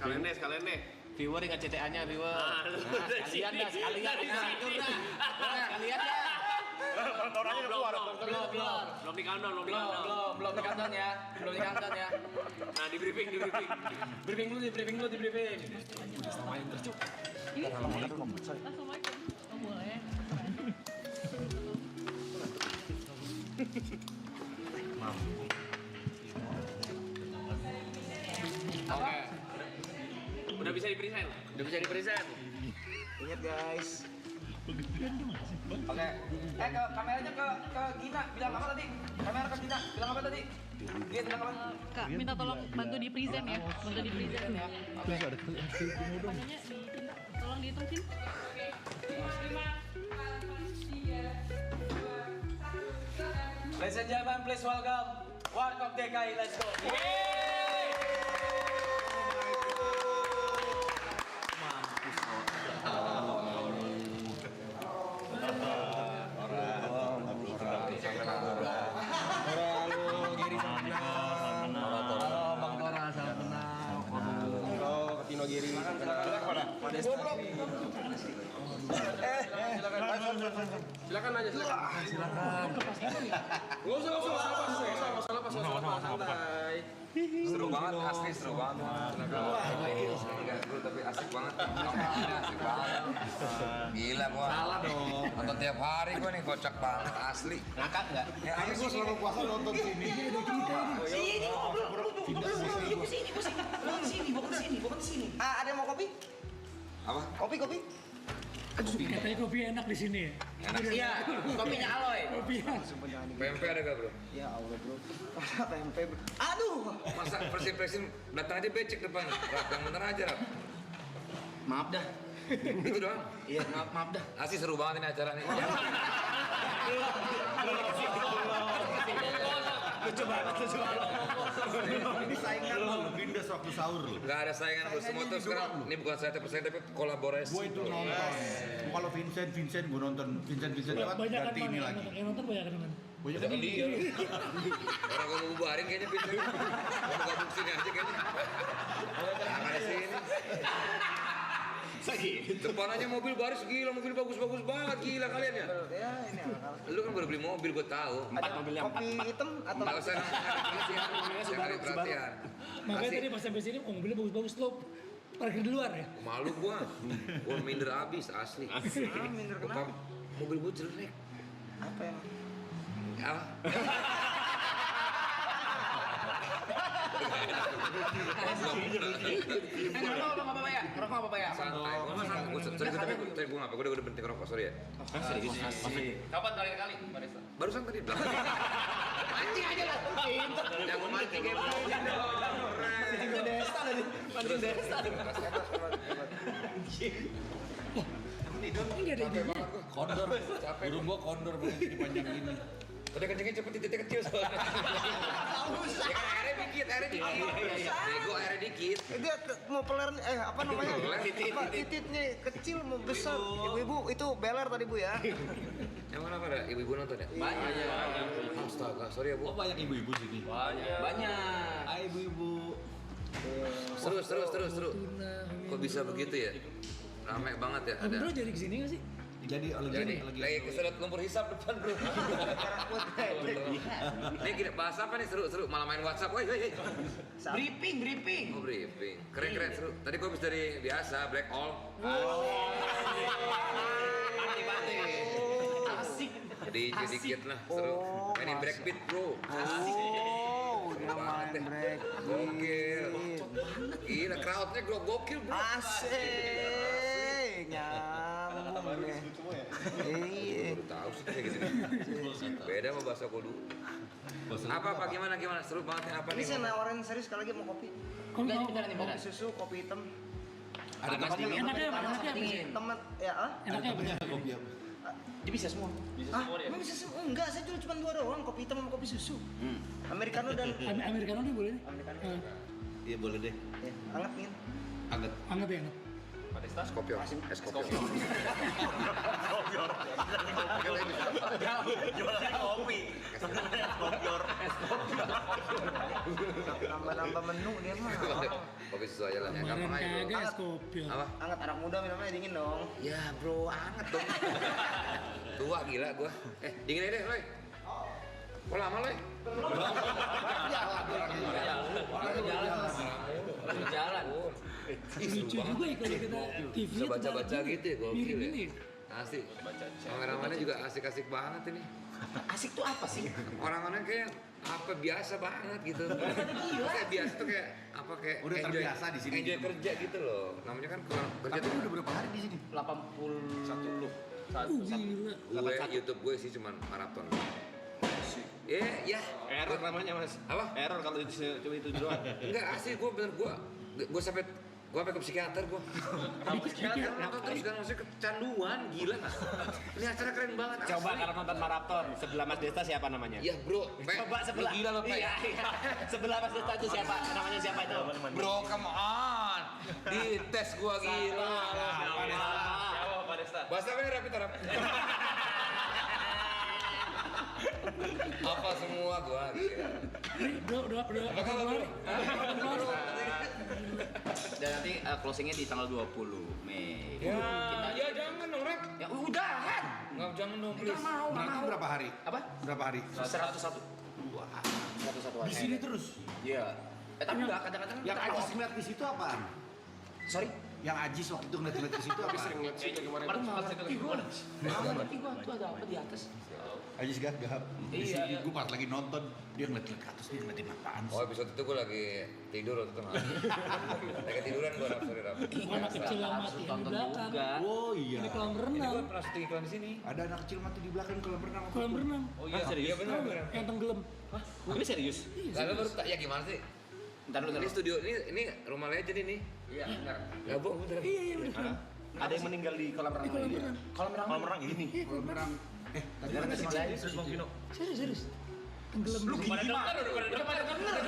Sekalian deh. Viewer ingat CTA-nya viewer. Sekalian dah. Sekalian dah. Orangnya keluar. Belum di countdown ya. Nah, di briefing. Briefing dulu. Assalamualaikum. Oh, boleh. Oke. Udah bisa di-present. Ingat guys. Oke. Ke kameranya ke Gina. Bilang apa tadi? Kamera ke Gina. Bilang apa tadi? Dia bilang apa? Kak, minta tolong bantu di present ya. Ya. Oke. Makanya tolong dihitung sini. 5, 4, 3, 2, 1. Ladies and gentlemen, please welcome Warkop DKI. Let's go. Silakan aja. Nggak usah santai. Seru banget, asli seru banget. Tapi asik banget. Asik banget. Gila gua. Salah dong. Nonton tiap hari gua nih, kocak banget asli. Ngakak nggak? Ya, asli gua selama puasa nonton sini. Sini, bukan sini. Ah, ada yang mau kopi? Apa? Kopi. Katanya kopi enak di sini ya. Enak sih. Iya, kopinya Aloy. PMP ada gak bro? Ya Allah bro. Ada tempe. Aduh. Masa persin datang aja becek depan. Rap, yang bener aja Rap. Maaf dah. Itu doang. Iya, maaf dah. Asli seru banget ini acara nih. Lucu banget. Ini saingan lo, Bindes waktu sahur lo. Gak ada saingan bro, semua tuh sekarang ini bukan saya persen tapi kolaborasi. Gue itu nonton. Kalau Vincent gue nonton. Vincent lewat ganti ini lagi. Yang nonton banyak kan? Banyak Jangan dia. Orang gue mau bubarin kayaknya bisa. Mau gabung sini aja kayaknya. Ada sini. Depan aja mobil baris gila, mobil bagus-bagus banget gila kalian ya. Ya ini akal. Lu kan baru beli mobil, gue tahu. Kopi hitam atau Kalau saya nggak perhatian. Makanya tadi pas sampai sini, mobilnya bagus-bagus lo parkir di luar ya. Malu gua minder abis asli. minder kenapa? Mobil gua jelek. Apa yang? Apa? Ngerokok apa ya? Santai, gua tapi gua ngapa? Gua udah berhenti ngerokok, sorry ya. Kapan kali? Barista? Barusan tadi bilang. Mancing aja lah. Yang mau mancing kayak Mancing desa. Ini ada ininya. Kondor. Burung gua kondor bukan jadi panjang ini. Udah kencengnya cepet, titiknya kecil soalnya. Ya kan airnya dikit. Nego airnya dikit. Dia mau peler apa namanya? Tititnya kecil mau besar. Ibu-ibu itu beler tadi Bu ya. Yang mana ada? Ibu-ibu nonton ya? Banyak. Astaga, sorry ya Bu. Oh banyak ibu-ibu sini. Banyak. Hai ibu-ibu. Seru. Kok bisa begitu ya? Rame banget ya ada. Bro jadi kesini nggak sih? Jadi Lagi kesedot lumpur hisap depan bro. Ini kita bahas apa nih seru malah main WhatsApp. Woi. Briefing. Oh briefing. Keren seru. Tadi gua habis dari biasa Black All. Party. Asik. Dikit lah seru. Mainin breakbeat bro. Udah main break. Gokil. Gila crowdnya gokil bro. Asik. Nyambung ya. Iya. Baru tahu sih kayak gitu. Beda sama bahasa kudu. Apa gimana seru banget nih apa Ini nih? saya nawarin serius sekali lagi mau kopi. Kopi susu, kopi hitam. ada kopi Enaknya apa? Teman ya Enaknya apa? kopi apa? Dia bisa semua. Emang bisa semua? Enggak, saya cuma dua doang, kopi hitam sama kopi susu. Americano dan Americano nih boleh nih? Americano. Iya boleh deh. Ya, anget nih. Anget. Anget ya anget. Es kopior. Jualan kopi. Nambah-nambah menu dia mah. Kopi kopi susu aja lah. Ya Kemarin gampang aja bro. kagak es kopi. Apa? Anget anak muda minumnya dingin dong. Ya bro, anget dong. Tua gila gua. Dingin aja deh, Loy. Kok lama, Loy? Jalan. Lucu juga ya kalau kita TV Bisa baca-baca gitu ya, gokil ya. Ini. Asik. Kameramannya juga asik-asik banget ini. Asik tuh apa sih? Orang-orang kayak apa biasa banget gitu. Kayak biasa tuh kayak apa kayak Udah terbiasa di sini. Enjoy kerja gitu loh. Namanya kan kalau kerja Tapi tuh udah berapa hari di sini? 81 Gila. YouTube gue sih cuman maraton. Ya. Error namanya mas. Apa? Error kalau cuma itu doang. Enggak asli gue bener gue sampai ke psikiater gue. Nonton terus kan maksudnya kecanduan gila nggak? Ini acara keren banget. Coba asli. kalau nonton maraton sebelah Mas Desta siapa namanya? Ya bro, Coba sebelah. Lu gila lo Pak. Iya. Sebelah Mas Desta itu siapa? Namanya siapa itu? Bro, come on. Di tes gua gila. Siapa Pak Desta? Bahasa merah kita rap. Apa semua gua gila. Udah. Apa kabar bro? Dan nanti closingnya di tanggal 20 Mei. Ya jangan dong rap. Ya udahan. Nggak jangan dong Kita please. mau. Nanti berapa hari? Apa? Berapa hari? 101. 101 hari. Di sini terus. Iya. Tapi enggak kadang-kadang Yang kita Ajis off. ngeliat di situ apaan? Sorry. Yang Ajis waktu itu ngeliat di situ apa? ngeliat sih kemarin. Ngerti gua tuh ada apa di atas. Ajis gagap. Di Iya. sini gue pas lagi nonton dia ngeliat ke atas dia ngeliatin apaan sih? Oh episode itu gua lagi tidur waktu itu nggak. Lagi tiduran gua rap sorry rap. Anak kecil yang mati yang di belakang. Oh iya. Di kolam Ini renang. gua pernah syuting iklan di sini. Ada anak kecil mati di belakang kolam renang. Kolam renang. Oh iya serius. Iya benar benar. Yang tenggelam. Ini serius. Lalu baru tak ya gimana sih? Bentar dulu. Ini studio ini rumah legend ini. Iya, benar. Nggak bohong bener. Iya bener. Ada yang meninggal di kolam renang. Di kolam renang. Kolam renang ini. Iya kolam renang. Tadi mana sih? Serius Bang Vino. Serius. Tenggelam. Udah pada dengar.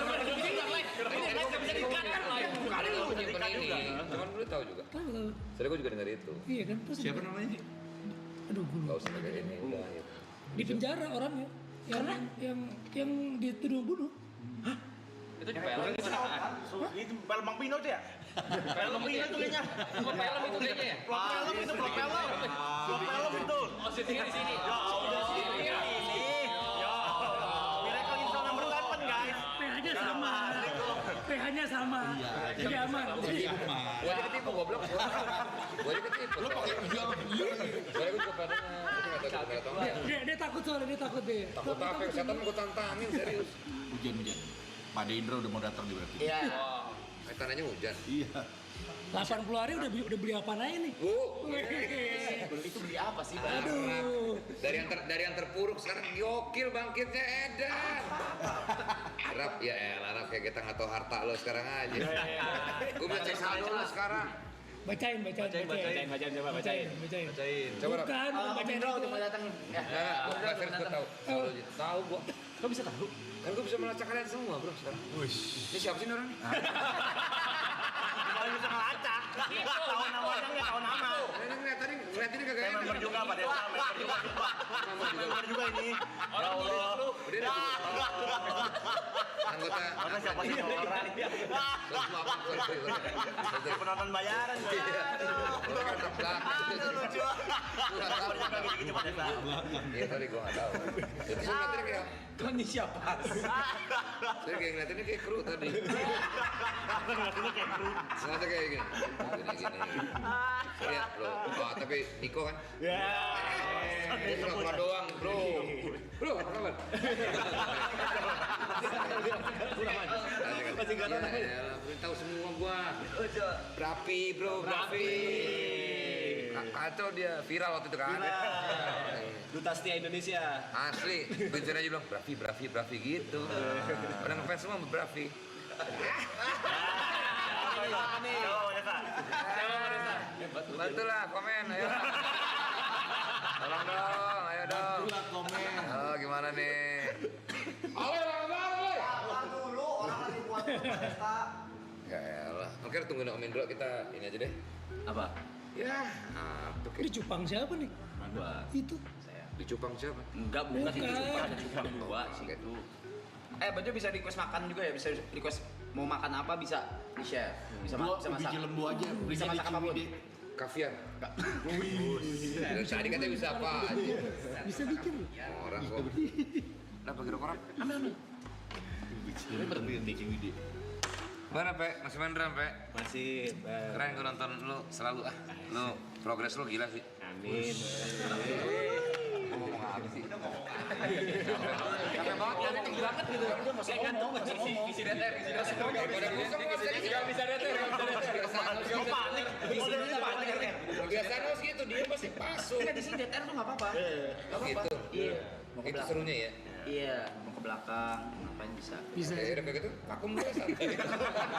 Cuman gue tahu juga. Tahu. Soalnya gue juga denger itu. Iya kan? Terus Siapa namanya? Aduh gue Gak lupa. usah kayak ini udah. Ya. Di penjara orangnya. Yang dituduh bunuh. Itu di film. Itu film Bang Pino tuh ya? Film Pino tuh kayaknya. Kok film itu kayaknya ya? Vlog film itu, vlog film. Vlog film itu. Oh, syutingnya di sini. Ya Allah, ini. Ya Allah. Miracle in Cell Number 8 guys. pH-nya sama. pH-nya sama. Jadi aman. Gue aja ketipu goblok. Gue aja ketipu. Lo pakai jual. Soalnya gue juga pernah dengar. Dia takut soalnya dia takut deh. Takut apa? Setan gue tantangin serius. Hujan. Pak Indra udah mau datang di berarti. Iya. Tanahnya hujan. Iya. 80 hari udah beli apa aja nih? Itu beli apa sih, Bang? Aduh. Dari yang terpuruk sekarang gokil bangkitnya edan. Rap ya elah Rap kayak kita nggak tahu harta lo sekarang aja. Gue baca saldo lo sekarang. Bacain. Coba bacain. Coba Rap. Bukan, bacain Bro, itu. cuma datang. Ya. Nah, gue serius gue tahu. Tahu gue. Kok bisa tahu? Kan gue bisa melacak kalian semua bro sekarang. Ini siapa sih ini orang nih? Kalau bisa ngelacak. Tahu namanya nggak tahu nama. Ngeliat ini kagak Saya enak. member juga Pak Desa, member juga. Member juga ini. Ya Allah. Udah deh. Anggota. Mana siapa sih orang? Penonton bayaran. Aduh lucu. Member juga gitu-gitu Pak Desa. Iya tadi gue nggak tahu. Jadi saya ngeliatin kayak, Kan ini siapa? saya kayak ngeliatinnya kayak kru tadi. Sengaja kayak gini. Gini. Lihat bro. Oh tapi Niko kan? Ya. Ini pura-pura doang bro. Bro apa kabar? Masih nggak tahu. Tahu semua gua. Berapi bro, berapi. Kacau dia viral waktu itu kan. Duta Setia Indonesia. Asli, Vincent aja bilang Brafi gitu. Pada ngefans semua sama Brafi. Betul lah, komen ayo. Tolong dong, ayo dong. Komen. Oh, gimana nih? Ayo, Sabar dulu, orang lagi buat pesta. Ya elah. Oke, tungguin Om Indro kita ini aja deh. Apa? Ya, apa Ini cupang siapa nih? Gua. Itu. Di Cupang siapa? Enggak, bukan itu Bukan. cuma ada cuma dua sih itu. Bajo bisa request makan juga ya, bisa request mau makan apa bisa di chef. Bisa Biji masak. lembu aja. Bisa masak apapun. Kaviar. Dari tadi katanya bisa apa aja. Bisa bikin. Orang kok. Kenapa kira orang? Ini berhenti Ciwidi. Mana Pe? Masih main drum Pe? Masih. Keren gue nonton lu selalu Lu progres lu gila sih. Amin. Ngomong apa sih? Capek banget kan tinggi banget gitu. Kayak gantung isi DTR, isi Gak bisa DTR. Kebiasaan lu gitu, dia pasti pasung. Kan di sini DTR tuh nggak apa-apa. Gitu. Iya. Itu serunya ya. Iya, mau ke belakang, ngapain bisa. Bisa. Ya udah kayak gitu, vakum dulu santai.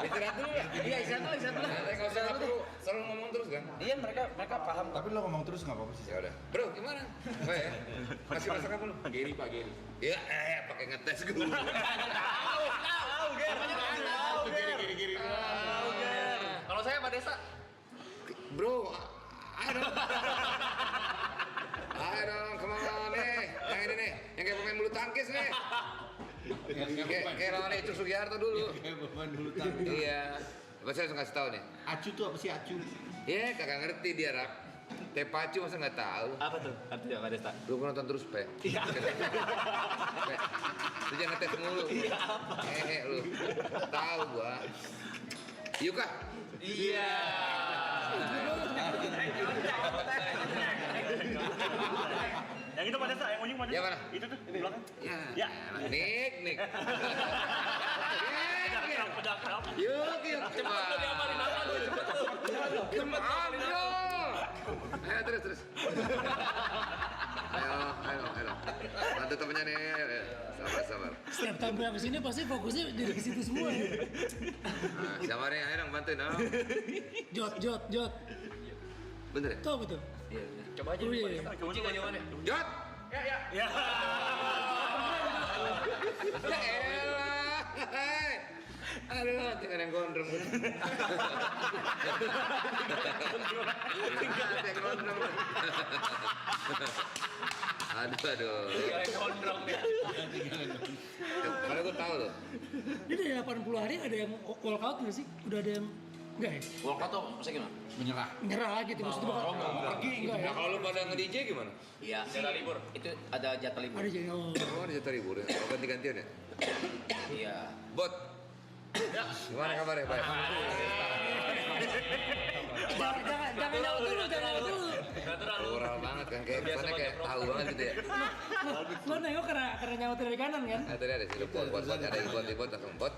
Istirahat dulu lah. Iya, istirahat dulu. Santai, nggak usah perlu selalu ngomong terus kan. Iya, mereka paham. Tapi lo ngomong terus nggak apa-apa sih. Ya udah. Bro, gimana? Masih masak apa lu? Geri Pak, Geri. Ya, pakai ngetes gue. Tahu, Ger. Tahu, Ger. Kalau saya Pak Desa. Bro, ayo dong, come on nih. Yang ini nih, yang kayak pemain bulu tangkis nih. Kayak lawan Icuk Sugiharto dulu. Kayak pemain dulu tadi. Iya. Apa saya harus kasih tahu nih? Acu tuh apa sih acu? Ya, kagak ngerti dia, Rap. Tepacu masa nggak tahu? Apa tuh? Artinya Pak Desa. Lu nonton terus, Pe. Iya. Lu jangan ngetes mulu. Iya, apa? Lu. Tahu gua. Yuka. Iya. Yang itu Pak Desa, yang unyu Pak Desa. Ya mana? Itu tuh, di belakang. Ya. Nik. Yuk, coba. Ayo terus. Ayo. Bantu temennya nih. Sabar. Setiap tamu yang kesini pasti fokusnya dari ke situ semua ya. Nah, siapa nih? Ayo dong bantuin dong. Jot. Bener ya? Tahu betul. Coba aja. Oh, iya. Kunci nggak jawabannya? Jot! Ya. Ya elah. Aduh, tinggal yang gondrong. Yang gondrong. Aduh. Yang gondrong nih. Kalau gue tahu loh. Ini dari 80 hari ada yang walkout nggak sih? Udah ada yang enggak ya? Walkout tuh maksudnya gimana? Menyerah. Nyerah gitu maksudnya bakal pergi enggak ya? Nah kalau lu pada nge-DJ gimana? Iya. Jatah libur. Itu ada jatah libur. Ada jadi Oh, ada jatah libur ya? Oh, ganti-gantian ya? Iya. Bot! Gimana kabarnya? Baik? jangan jauh dulu. Plural banget kan, kayak kesannya kayak tahu banget gitu ya. Lo nengok karena nyaut dari kanan kan? Nah tadi ada sih, bot, ada yang bot, langsung bot.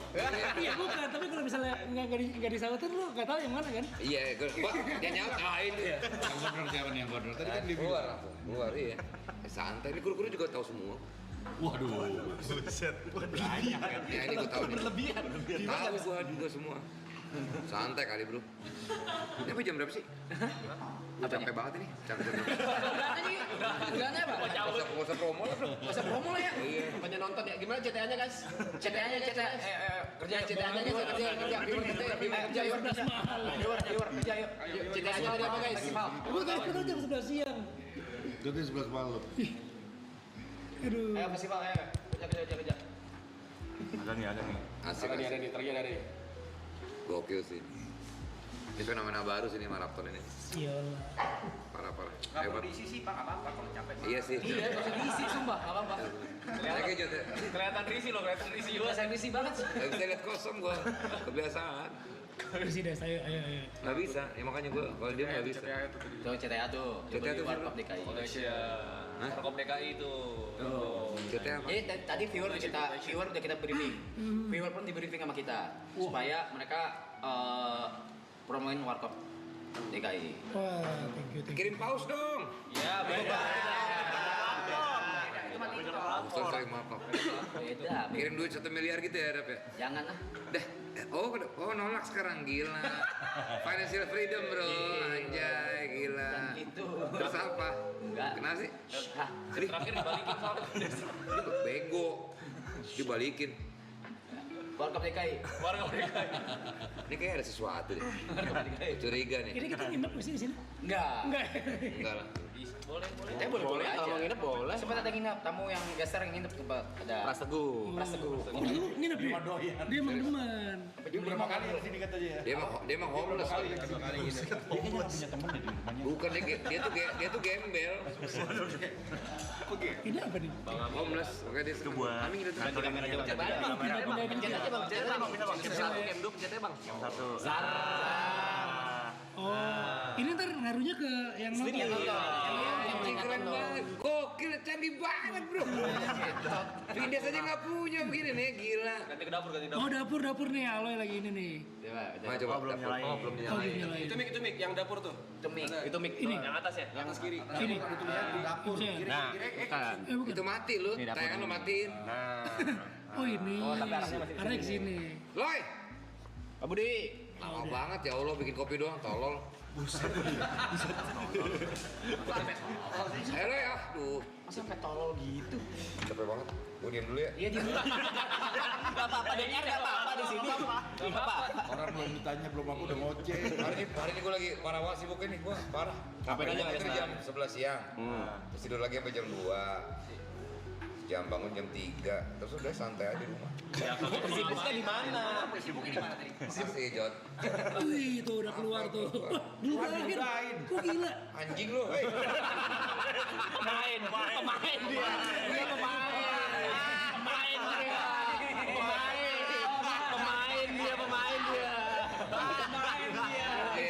Iya bukan, tapi kalau misalnya nggak disautin lo nggak tahu yang mana kan? Iya, bot, dia nyaut, ini. Yang gondrong siapa nih yang gondrong? Tadi kan dia Keluar bilang. langsung, keluar iya. Santai, ini guru-guru juga tahu semua. Waduh. Banyak kan. Ya ini gue tahu nih. Berlebihan. Tahu gue juga semua. Santai kali bro. Ini apa jam berapa sih? Gue capek banget ini. Capek. Gimana apa? Gak usah promo lah bro. Masa promo lah ya? Iya. Banyak nonton ya. Gimana CTA-nya guys? CTA-nya. Kerja CTA-nya kerja. Kerja yuk. Kerja yuk. CTA-nya ada apa guys? Gue tadi kita jam 11 siang. Jadi 11 malam. Aduh. Ayo festival, ayo. Kerja. Ada nih. Asik. Ada nih, terjadi ada nih. Gokil sih. Ini fenomena baru sih ini maraton ini. Iyalah. Parah. Nggak perlu diisi sih Pak, apa-apa kalau capek. Iya sih. Iya, nggak usah diisi sumpah, nggak apa-apa. Kayak gitu. Kelihatan risi loh, kelihatan risi juga. Saya risi banget. Gak bisa lihat kosong gua. Kebiasaan. Isi deh, ayo. Gak bisa. Ya makanya gua kalau dia gak bisa. Tuh CTA tuh. CTA tuh Warkop DKI. Hah? Warkop DKI itu. CTA apa? Jadi tadi viewer udah kita briefing. Viewer pun di briefing sama kita supaya mereka promoin Warkop DKI. Wah, thank you. Kirim paus dong. Ya, beda. Sorry, maaf. Beda. Kirim duit 1 miliar gitu ya, Rap ya? Jangan lah. Dah. Oh nolak sekarang gila. Financial freedom bro, anjay gila. Bukan gitu. Terus apa? Enggak. Kenapa sih? Hah, terakhir dibalikin soalnya. Ini bego. Dibalikin. Warkop DKI. Ini kayak ada sesuatu deh. Curiga nih. Ini kita nginep nggak sih di sini? Enggak. Enggak. Enggak lah. Boleh. Boleh kalau mau nginep boleh. Sempat ada nginep, tamu yang geser yang nginep tempat ada. Pras Teguh. Oh, lu nginep ya? Dia emang demen. Berapa kali di sini katanya ya? Dia emang homeless. Bukan dia tuh gembel. Ini apa nih? Homeless. Makanya dia suka buat. Kami gitu tuh. Pindah-pindah gitu. Pencet aja bang, pencet aja bang. Pencet Satu game dulu, pencetnya bang. Satu. Oh, ini ntar ngaruhnya ke yang Sendiri yang nonton. nonton. Anjing keren banget. Gokil, canggih banget bro. Vindes aja nggak punya begini nih, gila. Ganti ke dapur. Oh, dapur nih Aloy lagi ini nih. Nah, coba belum dapur. nyalain. Oh, belum Oh, nyalain. nyalain. Itu mic yang dapur tuh. Itu mic. Ini. Yang atas ya? Yang atas kiri. Ini. Di dapur. Nah, Bukan. Itu mati lu, tayangan lu matiin. Oh, ini. Arek sini. Loy, Pak Budi. lama banget ya Allah bikin kopi doang, tolol. Loy, aduh. Masa sampai tolol gitu? Capek banget. Gue diem dulu ya. Iya di Gak apa-apa, dengar gak apa-apa di sini. Gak apa-apa. Orang belum ditanya, belum aku udah ngoceh. Hari ini gue lagi parah banget sibuk ini, gue parah. Ngapain aja, Itu Mas? jam 11 siang. Terus tidur lagi sampai jam 2. Jam bangun jam 3. Terus udah santai aja di rumah. Sibuknya di mana? Masih Jod. Wih, tuh udah keluar tuh. Dulu terakhir. Kok gila? Anjing lu, hei. Pemain dia. Dia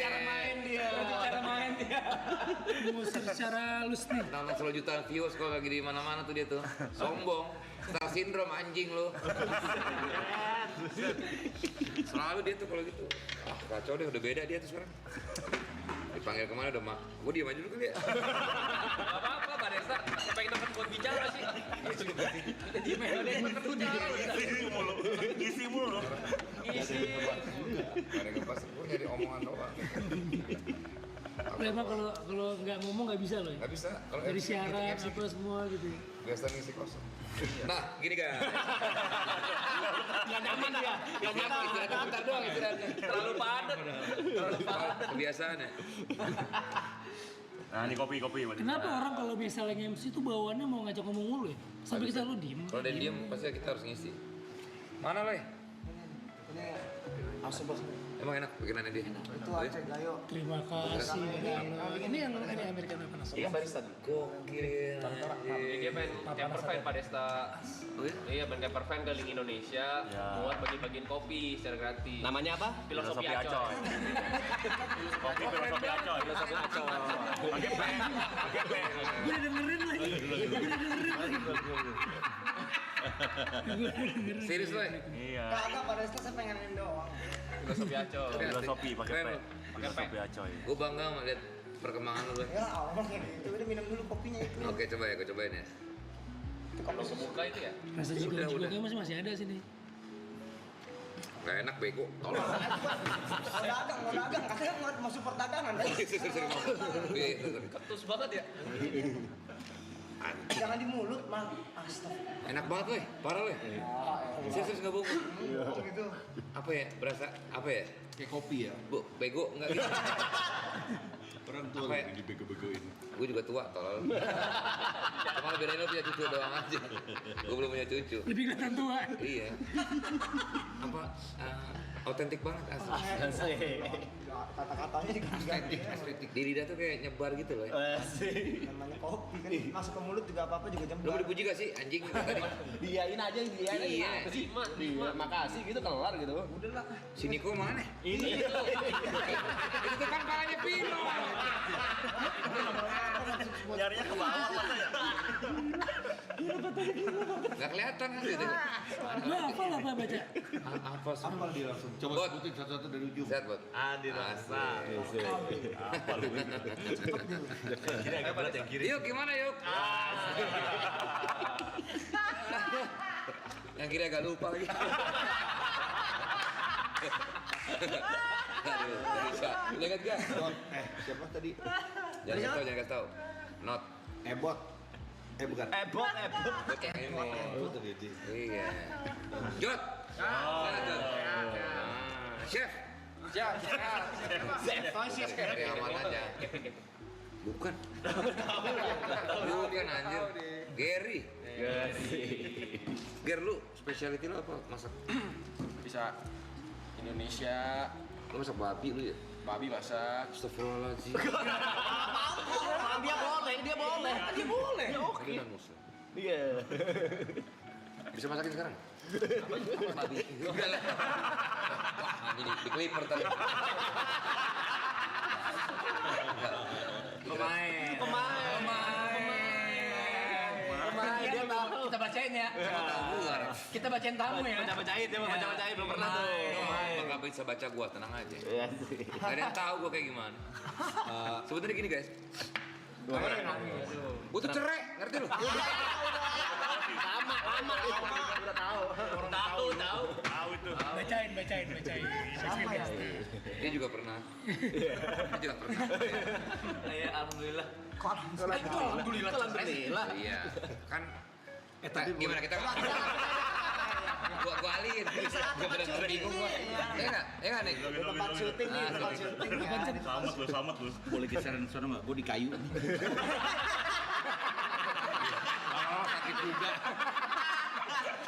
Cara main dia. Musik secara halus nih. Nonton 10 jutaan views kalau lagi di mana-mana tuh dia tuh. Sombong. Star syndrome anjing lu. Selalu dia tuh kalau gitu. Ah, kacau deh, udah beda dia tuh sekarang. Dipanggil kemana udah mak. Gue diem aja dulu kali ya. apa-apa Pak Desta. Pengen dapat buat bicara sih. Isi mulu. Gak ada ngepas, gue nyari omongan doang. Memang kalau nggak ngomong nggak bisa loh. Ya. Gak bisa. Kalau Dari MC siaran gitu, apa semua gitu. biasa ngisi kosong. Nah, gini guys. Gak nyaman dia. Gak nyaman. Istirahatnya bentar doang istirahatnya. Terlalu padat. Kebiasaan ya. Nah, ini kopi. Kenapa orang kalau misalnya MC tuh bawaannya mau ngajak ngomong mulu ya? Sampai kita lu diem. Kalau dia diem, pasti kita harus ngisi. Mana loh? Emang enak bikinannya dia? Itu Aceh Gayo. Terima kasih. Ini yang American apa nasi? Iya barista. Gokil. Dia pengen camper van Pak Desta. Iya, pengen camper van keliling Indonesia buat bagi-bagiin kopi secara gratis. Namanya apa? Filosofi Acoy. Kopi filosofi Acoy. Filosofi Acoy. Pakai pen. Gue udah dengerin lagi. Serius loh? Iya. Kagak pada itu saya pengenin doang. Filosofi Acoy. Filosofi pakai Keren. pen. Filosofi Acoy. Gue bangga melihat perkembangan lu. Ya Allah kayak gitu. Udah minum dulu kopinya itu. Oke, coba ya, gue cobain ya. Kalau kebuka itu ya. Rasa juga kayak masih ada sini. Gak enak bego, tolong. Mau dagang, katanya mau masuk perdagangan. Sering ngomong. Iya. Ketus banget ya. Jangan di mulut, Mang. Astaga. Enak banget loh, parah loh. Serius nggak bohong. Gitu. Apa ya, berasa apa ya? Kayak kopi ya. Bu, bego nggak gitu. Orang tua Apa ya? lagi dibego-begoin. Gue juga tua, tolol. Cuma bedain lo punya cucu doang aja. Gue belum punya cucu. Lebih kelihatan tua. Iya. Apa? Autentik banget asli. Kata-katanya diganti. Di lidah tuh kayak nyebar gitu loh. Namanya kopi kan masuk ke mulut juga apa-apa juga Lo jembar. mau dipuji gak sih anjing tadi? Diain aja, diain aja. Iya. Iya, makasih gitu kelar gitu. Udah lah. Si Niko mana? Ini Itu kan palanya Pino. Nyarinya ke bawah masa ya? Gak kelihatan kan gitu. Lu hafal apa baca? Apa sih? Apa dia langsung? Coba Bot. sebutin satu-satu dari ujung. Sehat buat. Adi rasa. Apa lu? Kiri agak berat yang kiri. Yuk gimana yuk? Yang kiri agak lupa lagi. Aduh, gak bisa. Jangan gak? Siapa tadi? Jangan kasih tau. Not. Ebot. Bukan. ebot. Buat yang ini. Oh, terjadi. Iya. Jod. Sana Jod. Chef. Chef. Dari aman aja. Bukan. Bukan anjir. Gary. Ger, lu specialty lu apa masak? Bisa Indonesia, Lu masak babi lu ya? babi masak. Astagfirullahaladzim. Dia boleh. Tadi kan muslim. Iya. Bisa masakin sekarang? Babi. Udah lah. Wah, ini di clipper tadi. Pemain. Dia tahu. Kita bacain ya. Kita bacain tamu ya. Bacain, dia mau baca-bacain belum pernah tuh. Nggak bisa baca gua, tenang aja. Gak ada yang tahu gua kayak gimana. Sebenarnya gini guys. Gua tuh cerai, ngerti lu? Lama. Udah tahu. Tahu itu. Bacain. Sama ya? Dia juga pernah. Ya alhamdulillah. Alhamdulillah. Iya. Kan gimana kita gua alihin. Gua bener-bener bingung gua. Ya enggak nih? Tempat syuting nih, tempat syuting ya. Selamat lu. Boleh geseran sana enggak? Gua di kayu.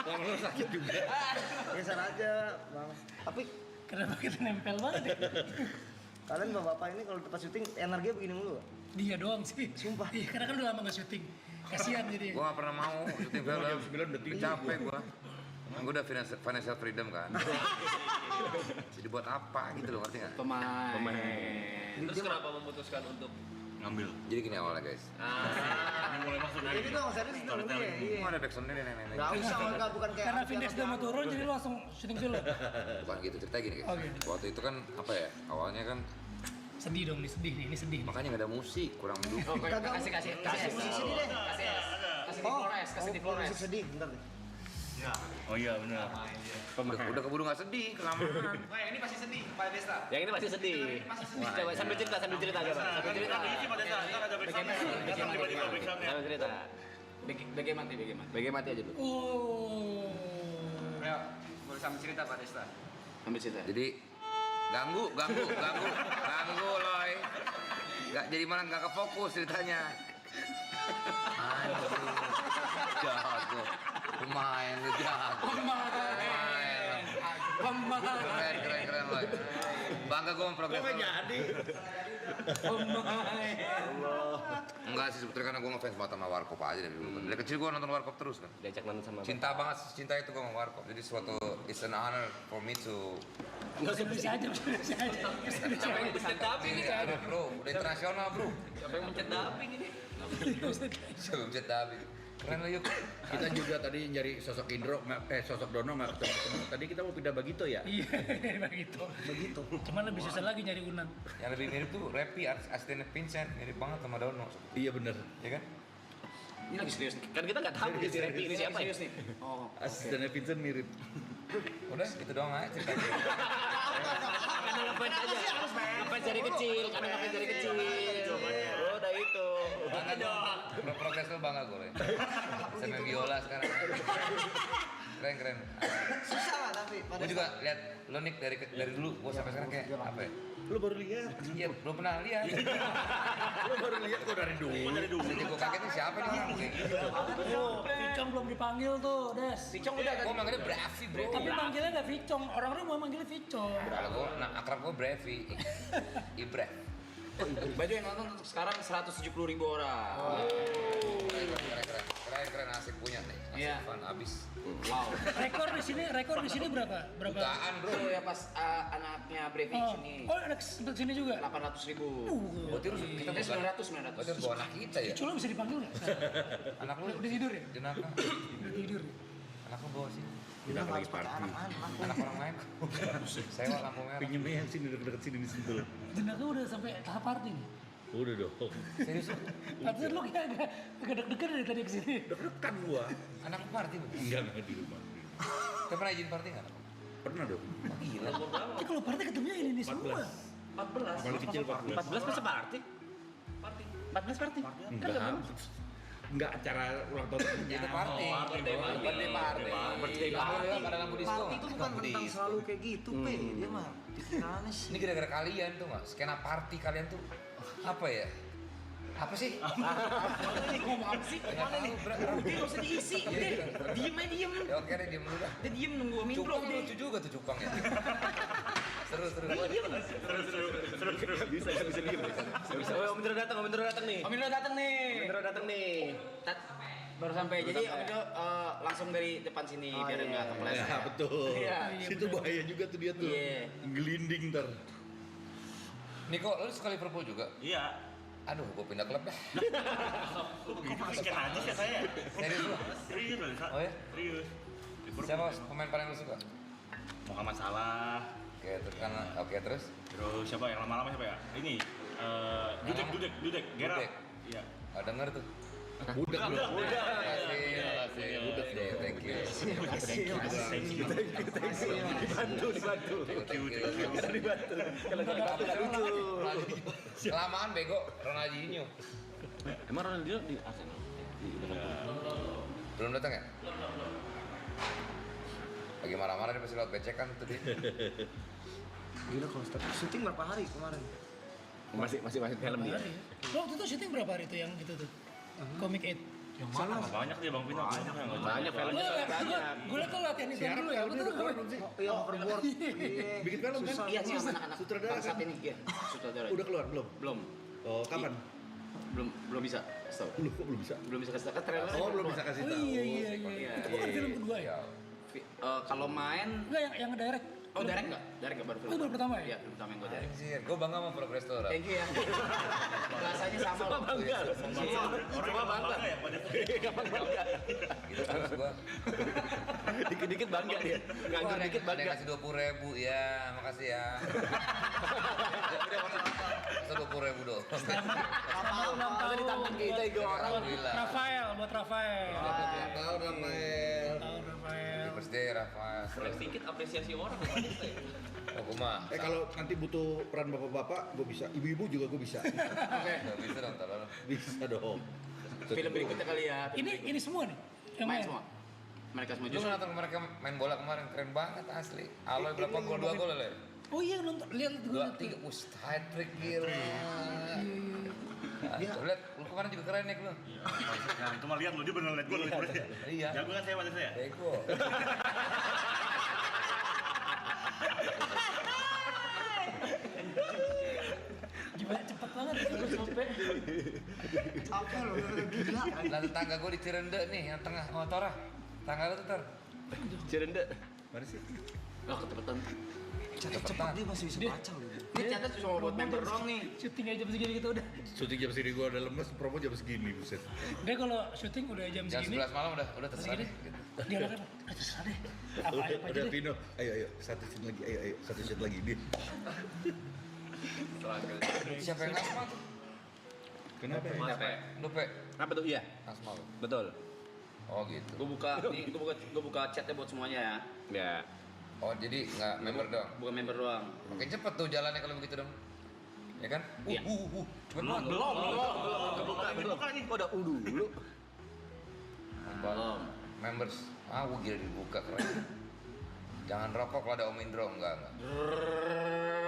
Lo sakit juga. Geser aja, Bang. Tapi Kenapa kita nempel banget ya? kalian bapak-bapak ini kalau tempat syuting energinya begini mulu. Dia doang sih. Sumpah. Iya, karena kan udah lama nggak syuting. Kasihan jadi. Gua gak pernah mau syuting film. Jam 9 udah tidur. Capek gua. Gua udah financial freedom kan. Jadi buat apa gitu loh, ngerti gak? Pemain. Terus kenapa memutuskan untuk Ngambil. Jadi gini awalnya guys. Ini mulai masuk dari. Ini dong, serius dong ini. Iya. Mau ada backsound ini nenek. Enggak usah, enggak bukan kayak Karena Vindex udah mau turun jadi lu langsung syuting film. Bukan gitu, ceritanya gini guys. Oke. Waktu itu kan apa ya? Awalnya kan Sedih dong nih, ini sedih. makanya gak ada musik, kurang mendukung. Kasih musik sedih deh. Kasih di Flores, kasih di Flores. Musik sedih, bentar deh. Oh iya benar. Udah keburu gak sedih, kelamaan. Yang ini pasti sedih, Pak Desta. yang ini pasti sedih. Coba sambil cerita aja, Pak. Sambil cerita. Sambil cerita. BG mati aja dulu. Oh. Ayo, boleh sambil cerita Pak Desta. Sambil cerita. Jadi ganggu loy. Jadi malah gak kefokus ceritanya. Anjir. Jago. Pemain lu jago. Pemain. Keren loy. Bangga gue memprogres. Kok jadi? Enggak sih, sebetulnya karena gue ngefans banget sama Warkop aja dari dulu kan. Dari kecil gue nonton Warkop terus kan. Diajak nonton sama Cinta banget, cinta itu gue sama Warkop. Jadi suatu it's an honor for me to Bisa aja. Siapa yang mencet dubbing ini? Aduh bro, udah internasional bro. Siapa yang mencet dubbing ini? Sebelum mencet dubbing. Keren lo yuk. Kita juga tadi nyari sosok sosok Dono nggak ketemu. Tadi kita mau pindah Bagito ya. Iya, begitu. Cuman lebih susah lagi nyari Unan. Yang lebih mirip tuh Repi, asisten Vincent, mirip banget sama Dono. Iya bener. Ya kan? Ini lagi serius nih. Kan kita nggak tahu si Repi ini siapa ya? Serius nih. Oh. Asistennya Vincent mirip. Udah gitu doang aja ceritanya. Karena ngefans aja. Ngefans dari kecil, Oh, udah itu. Bangga dong. Progres lu bangga gue. Saya main biola sekarang. Keren. Susah lah tapi pada Gue juga lihat lo Nick dari dulu, gue sampai sekarang kayak apa ya? Lu baru lihat. Iya, belum pernah lihat. Lu baru lihat kok dari dulu. Jadi gue kaget nih siapa nih orang kayak gitu. Vicong belum dipanggil tuh, Des. Vicong udah kan. Gue manggilnya Bravi bro. Tapi panggilnya nggak Vicong, orang-orang mau manggilnya Vicong. Kalau gue, akrab gue Bravi. Ibrah. Baju yang nonton untuk sekarang 170.000 orang. Keren asik punya nih. Iya. Asik fun abis. Wow. Rekor di sini berapa? Jutaan bro. Itu ya pas anaknya Brevi sini. Oh, anak sempat sini juga. 800.000. Berarti harus kita Kita 900. Berarti harus bawa anak kita ya. Cula bisa dipanggil nggak? Anak lu Udah tidur ya? jenaka. Udah tidur. Anak lu bawa sini. udah harus pakai anak-anak. Anak orang lain. Sewa lampu merah. Pinjemnya yang sini deket sini di Sentul. Jenaka udah sampai tahap party nih. Udah dong. Serius lu? Pantesan lu kayak agak deg-degan dari tadi kesini. Deg-degan gua. Anak lu party bu? Enggak di rumah. Kita pernah izin party nggak? Pernah dong. Gila. Tapi kalau party ketemunya ini semua. 14. Paling kecil 14. 14 masa party? 14 party? Enggak acara ulang tahun. Itu party. Birthday party. Pada lampu disco. Party itu bukan tentang selalu kayak gitu, Pe. Dia mah pikirannya sih. Ini gara-gara kalian tuh nggak? Skena party kalian tuh apa ya? Apa sih? Ngomong apa sih? Mana nih? Udah nggak usah diisi. Udah diem aja diem. Ya oke deh, diem dulu dah. Udah diem nunggu Om Indro Cupang deh. lucu juga tuh cupang ya. Seru. Bisa diem. Om Indro datang nih. Om Indro datang nih. Baru sampai. Jadi Om Indro langsung dari depan sini biar nggak kepleset. Ya betul. Iya. Situ bahaya juga tuh dia tuh. Iya. Gelinding ntar. Niko, lu suka Liverpool juga? Iya. Aduh, gua pindah klub dah. Sekian aja sih saya. Serius lu? Serius loh, Oh ya? serius. Siapa pemain paling lu suka? Muhammad Salah. Oke, terus? Terus siapa yang lama-lama siapa ya? Ini Dudek, Gerard. Iya. Nggak denger tuh. Udah. Makasih. Udah deh, thank you. Kelamaan bego, Ronaldinho. Emang Ronaldinho di Arsenal? Belum datang ya? Lagi marah-marah dia pasti lewat becekan tuh dia. Gila kalau syuting berapa hari kemarin? Masih film dia. Waktu itu syuting berapa hari itu yang itu tuh? Comic 8. Banyak dia Bang Pino. Banyak filmnya banyak. Gue liat tuh latihan itu dulu ya. Betul kan? Yang overboard. Bikin film kan? Iya sih anak-anak Sutradara bangsat kan? ini. Iya, sutradara. Udah keluar belum? Belum. Oh, kapan? Belum bisa. Stop. Kok belum bisa? Belum bisa kasih tahu. Kan trailer. Oh, belum bisa kasih tahu. Iya. Itu bukan film kedua ya? Kalau main Enggak yang direct. Oh, direct enggak? Direct enggak baru film. Oh, baru pertama ya? Iya, baru pertama yang gue direct. Anjir, gue bangga sama Progress Tora. Thank you ya. Rasanya sama loh. Bangga. Cuma bangga. Gampang bangga. Gitu terus gue. Dikit-dikit bangga dia. Nganggur dikit Ada yang bangga. kasih 20.000 ya, makasih ya. Masa 20.000 doang. Apa ditantang kita tiga orang. Alhamdulillah. Rafael, buat Rafael. Tahu Rafael. First day Rafa. Sedikit apresiasi orang. Oh, kumah. Kalau nanti butuh peran bapak-bapak, gue bisa. Ibu-ibu juga gue bisa. Oke. Gak bisa dong, tolong. Bisa dong. Film berikutnya kali ya. Ini semua nih yang main main. semua. Mereka semua Lu justru. nonton mereka main bola kemarin, keren banget asli. Aloy berapa gol? 2 gol le? Oh iya nonton, lihat gue. 2, 3, hat trick gila. Lihat, lu kemarin juga keren nih lu. Nah, cuma lihat lu dia bener lihat gua lu. Iya. Jago kan saya pada saya. Bego. Gimana cepet banget ya sampai. Apa lo? Gila. Lah tetangga gue di Cirende nih, yang tengah motor ah. Tangga lu tuh Tor. Cirende. Mana sih? Oh, kecepatan. Cepat dia masih bisa baca loh. Ini catat cuma buat member doang nih. Syuting aja jam segini gitu udah. Syuting jam segini gue udah lemes, promo jam segini, buset. Dia kalau syuting udah jam Jam segini. 11 malam udah terserah deh. Gitu. Dia makan, terserah deh. Apa aja Udah deh. Pino, ayo, satu scene lagi, ayo, satu scene lagi. Din. Siapa yang asma tuh? Kenapa ya? Siapa? Lu Pe? Apa tuh? Iya. Asma lu. Betul. Oh gitu. Gue buka chatnya buat semuanya ya. Ya. Oh jadi nggak member dong? Bukan member doang. Makin cepet tuh jalannya kalau begitu dong. Ya kan? Iya. Cepet banget. Belum. Buka nih. Kok udah dulu. Belum. Members. Ah, gua gila dibuka keren. Jangan rokok kalau ada Om Indro, enggak.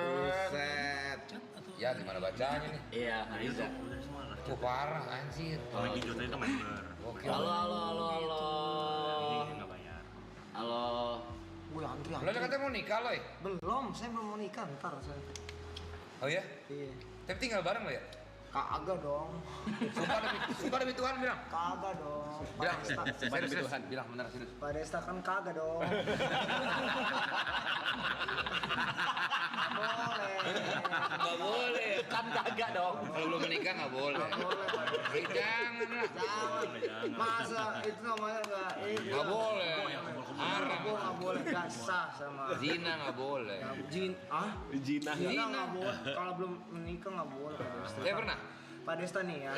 Buset. Ya gimana bacanya nih? Iya, bisa. Tuh parah anjir. Kalau yang hijau tadi itu member. Oke. Halo. Ini nggak bayar. Halo. Gue antri. Lo katanya mau nikah loh? Belum, saya belum mau nikah ntar saya. Oh ya? Iya. Tapi tinggal bareng lo ya? Kagak dong. Sumpah demi Tuhan bilang. Kagak dong. Bilang. Pak Desta. Serius. Bilang bener serius. Pak Desta kan kagak dong. Boleh. Nggak boleh. Kan kagak dong. Kalau belum menikah nggak boleh. Jangan lah. Jangan. Masa itu namanya enggak ini. Nggak boleh. Haram. Gue nggak boleh, nggak sah sama. Zina nggak boleh. Zina nggak boleh. Kalau belum menikah nggak boleh. Pak Desta. Saya pernah. Pak Desta nih ya.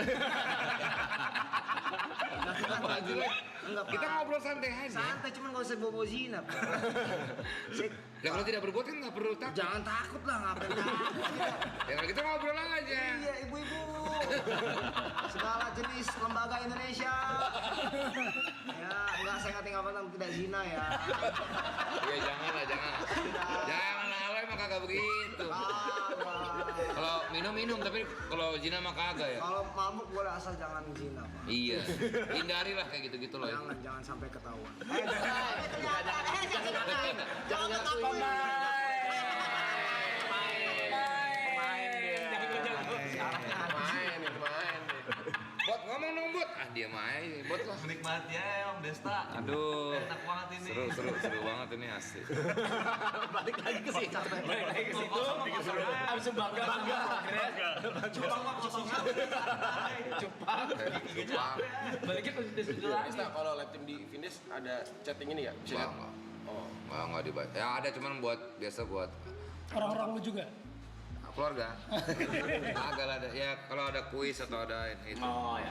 Enggak, Kita Pak. ngobrol santai aja. Santai, cuman nggak usah bobo zina, Pak. Ya kalau tidak berbuat kan nggak perlu takut. Jangan takut lah, ngapain takut. Ya kalau kita ngobrol aja. Iya, ibu-ibu. Segala jenis lembaga Indonesia. Ya, enggak, saya nggak tinggal tidak zina ya. Iya jangan lah, jangan. Jangan lah, Aloy mah kagak begitu. Kagak. Kalau minum tapi kalau zina mah kagak ya. Kalau mabuk boleh asal jangan zina, Pak. Iya. Hindari lah kayak gitu-gitu loh. Jangan sampai ketahuan. Jangan ngakuin. Main. Bot ngomong dong Bot. Ah dia main, Bot lah. Menikmati ya Om Desta. Aduh. Enak banget ini. Seru banget ini asik. Balik lagi ke situ. Habis bangga. Cupang. Baliknya ke situ lagi. Kalau live team di finish ada chatting ini ya? Bisa lihat? Oh. Enggak dibaca. Ya ada cuman biasa buat Orang-orang lu juga. keluarga. Agak ada. Ya kalau ada kuis atau ada ini. Oh ya.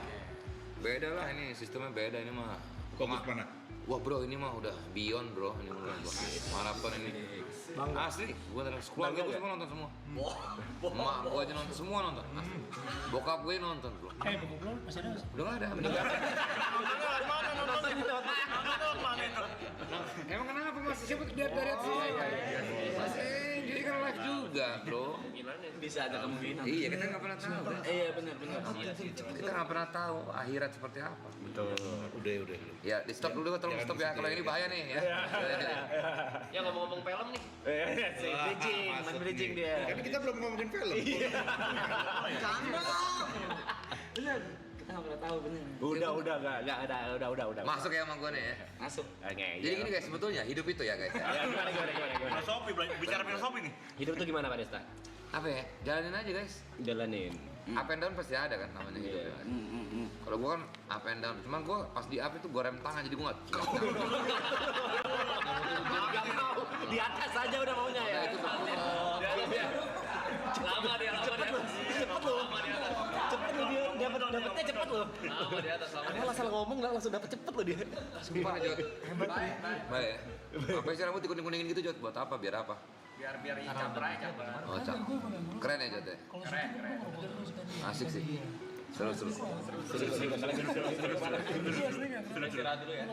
Beda lah ini, sistemnya beda ini mah. Fokus mana? Wah bro, ini mah udah beyond bro. Ini menurut gua. Maraton ini. Asli, gua keluarga gua semua nonton semua. Emak gua aja nonton, semua nonton. Asli. Bokap gue nonton bro. Bokap lu masih ada? Udah nggak ada, meninggal. Emang kenapa masih siapa dari atas? Masih, jadi kan live juga bro. Bisa ada kemungkinan. Iya, kita nggak pernah tahu. Iya benar. Kita nggak pernah tahu akhirat seperti apa. Betul. Udah. Ya, di stop dulu, tolong stop ya. Kalau ini bahaya nih ya. Ya ngomong-ngomong film nih. Bridging dia. Tapi kita belum ngomongin film. Canda. Benar. Kita nggak pernah tahu benar. Udah. Masuk ya sama gue nih ya. Masuk. Jadi gini guys, sebetulnya hidup itu ya guys. Gimana? Filosofi, bicara filosofi nih. Hidup tuh gimana Pak Desta? Apa ya? Jalanin aja guys. Jalanin. Up and down pasti ada kan namanya hidup. Ya. Kalau gue kan up and down, cuman gue pas di up itu gue rem tangan jadi gue nggak. Di atas aja udah maunya ya. Itu Lama dia. Cepet lu dia dapetnya cepet lu. Lama di atas lama. Dia asal ngomong langsung dapet cepet loh dia. sumpah Jod. Baik. Apa sih rambut dikuning-kuningin gitu Jod? Buat apa? Biar apa? Biar campur aja campur. Oh, keren ya Jod ya? Keren. Asik sih. Seru. Istirahat dulu ya.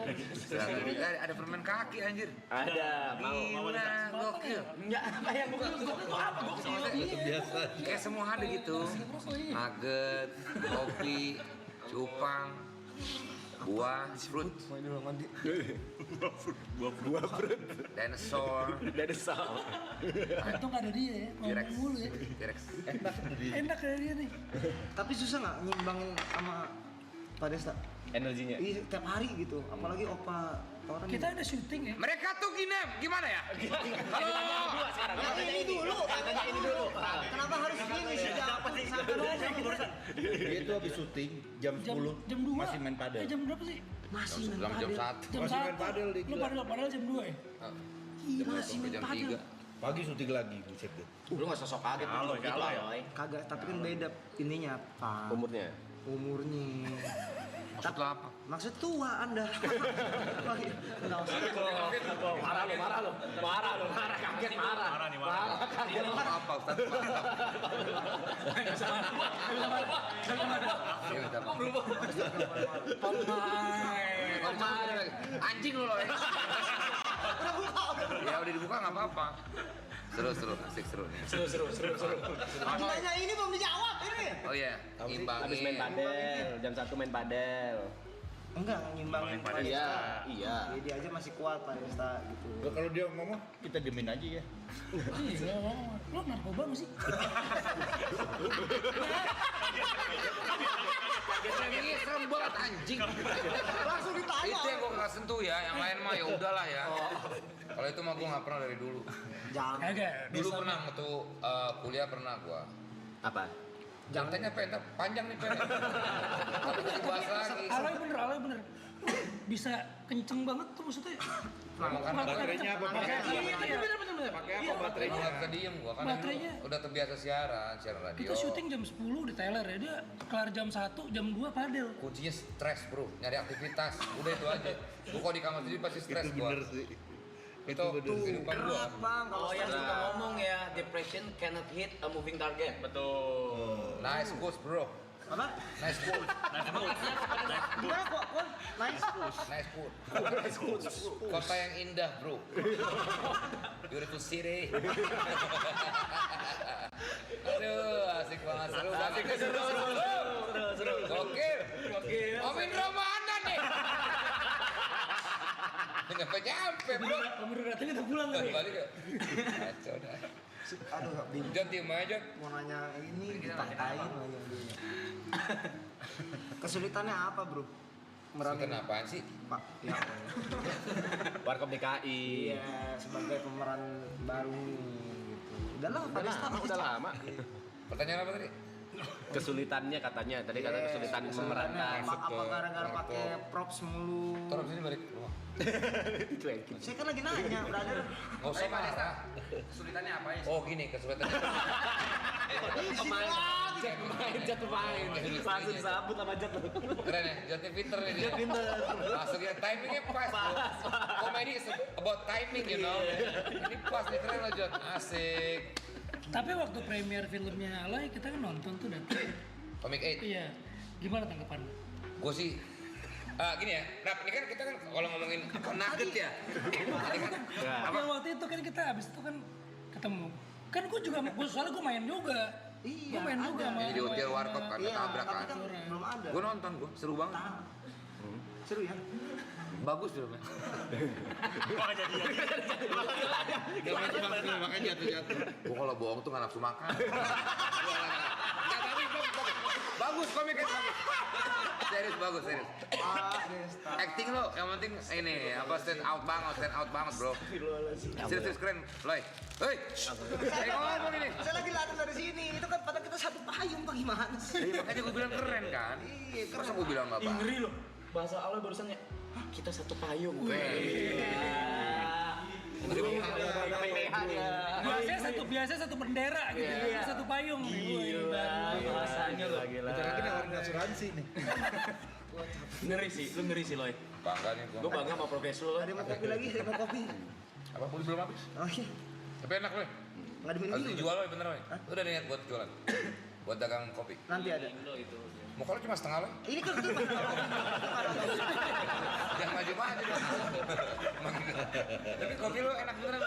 Ada permen kaki anjir. Ada. Gila, gokil. Enggak apa yang gokil. Biasa. Kayak semua ada gitu. Nugget, kopi, cupang, buah, fruit. Buah fruit. Dinosaur. Untung ada dia ya, T-Rex. ngomong mulu ya. T-Rex. Enak kayak dia nih. Tapi susah nggak nyimbangin sama Pak Desta? Energinya. Iya, tiap hari gitu. Apalagi opa orang. Kita ada syuting ya. Mereka tuh gimana ya? Ini dulu. Kenapa harus ini sih? Dia itu habis syuting jam 10 Jam 2. masih main padel. Jam berapa sih? Masih main Jam padel. 1. Jam Masih main 1. padel dia, Lu gila. padel jam 2 ya? Iya, masih main Jam padel. 3. Pagi syuting lagi, buset deh. Lu enggak sosok kaget Halo, gitu halo, Aloy. Kagak, tapi kan beda ininya, Pak. Umurnya. Umurnya. Maksud lo apa? Maksud tua Anda. Enggak usah. Marah kaget marah. Marah nih, marah. Apa Ustaz? Anjing lu loh. Ya udah dibuka nggak apa-apa. Seru, asik seru nih. Seru. Tanya ini belum dijawab ini. Oh iya, imbangin. Habis main padel, jam 1 main padel. Enggak, ngimbangin Pak Desta. Iya. Dia aja masih kuat Pak Desta gitu. Kalau dia ngomong, kita diemin aja ya. Iya, lu narkoba nggak sih? Ini serem banget anjing. Langsung ditanya. Itu yang gua nggak sentuh ya, yang lain mah ya udahlah ya. Kalau itu mah gua nggak pernah dari dulu. Jangan. Kagak. Dulu pernah waktu kuliah pernah gua. Apa? Jangan tanya pengen panjang nih pengen. Tapi jadi bahas lagi. Alay bener. Bisa kenceng banget tuh maksudnya. Makan Baterainya apa? Iya, bener. pakai apa baterainya? Nggak bisa diem gua kan Baterainya. udah terbiasa siaran radio. Kita syuting jam 10 di Thailand ya, dia kelar jam 1, jam 2 padel. Kuncinya stres bro, nyari aktivitas. Udah itu aja. Gua kalau di kamar sendiri pasti stres Itu gua. bener sih. Itu kehidupan gua. Berat Bang, kalau Oh yang stres. suka ngomong ya, depression cannot hit a moving target. Betul. Nice quotes bro. Apa? Nice quote. Gimana kok? Nice. Nice quote. Kota yang indah bro. Beautiful city. Aduh asik banget seru. Gokil. Om Indro mana nih? Nyampe bro. Om Indro datang kita pulang tadi. Balik ya. Kacau dah. Aduh, bingung. Jod tim aja. Mau nanya ini dipatahin lagi yang dia. Kesulitannya apa, Bro? Kesulitan apaan sih? Pak, ya. Warkop DKI. Iya, sebagai pemeran baru nih gitu. Udah lama. Pertanyaan apa tadi? Kesulitannya katanya, tadi kata kesulitan memerankan. Apa gara-gara pakai props mulu? Taruh sini balik rumah. Saya kan lagi nanya, brother. Nggak usah marah. Kesulitannya apa ya? Oh gini kesulitannya. Pemain. Langsung disambut sama Jat. Keren ya, Jodnya pinter nih dia. Masuk ya, timingnya pas bro. Komedi is about timing you know. Ini pas nih, keren lah Jod. Asik. Tapi waktu premier filmnya Aloy kita kan nonton tuh datang. Comic 8. Iya. Gimana tanggapan? Gue sih gini ya, nah ini kan kita kan kalau ngomongin nugget ya. Ini kan Ya waktu itu kan kita abis itu kan ketemu. Kan soalnya gue main juga. Iya, Gue main juga sama. jadi di hotel warkop kan, Iya, tabrak tapi kan. kan belum ada. Gue nonton, seru banget. Seru ya? Bagus filmnya. Makanya jatuh. Gue kalau bohong tuh nggak nafsu makan. Nggak, tapi bagus komiknya bagus. Serius bagus. Acting lo yang penting ini apa stand out banget bro. Serius keren, Loy. Hei, ngomong ini. Saya lagi latihan dari sini. Itu kan pada kita satu payung apa gimana sih? Iya makanya gue bilang keren kan. Iya, keren. Masa gue bilang nggak bagus? Ngeri loh. Bahasa Aloy barusannya. Hah, kita satu payung. Biasanya satu bendera gitu. Satu payung. Gila. Bahasanya loh. Bentar lagi nawarin asuransi nih. Ngeri sih Loy. Bangga nih gue. Gue bangga sama profesi lo. Ada mau kopi lagi, ada mau kopi. Apa pun belum habis. Oh iya, Tapi enak loh. nggak diminum Harus dulu. dijual loh bener loh. Lu udah niat buat jualan? Buat dagang kopi. Nanti ada. Mau kalau cuma setengah loh. Ini kan itu Jangan maju-maju. Tapi kopi lu enak beneran.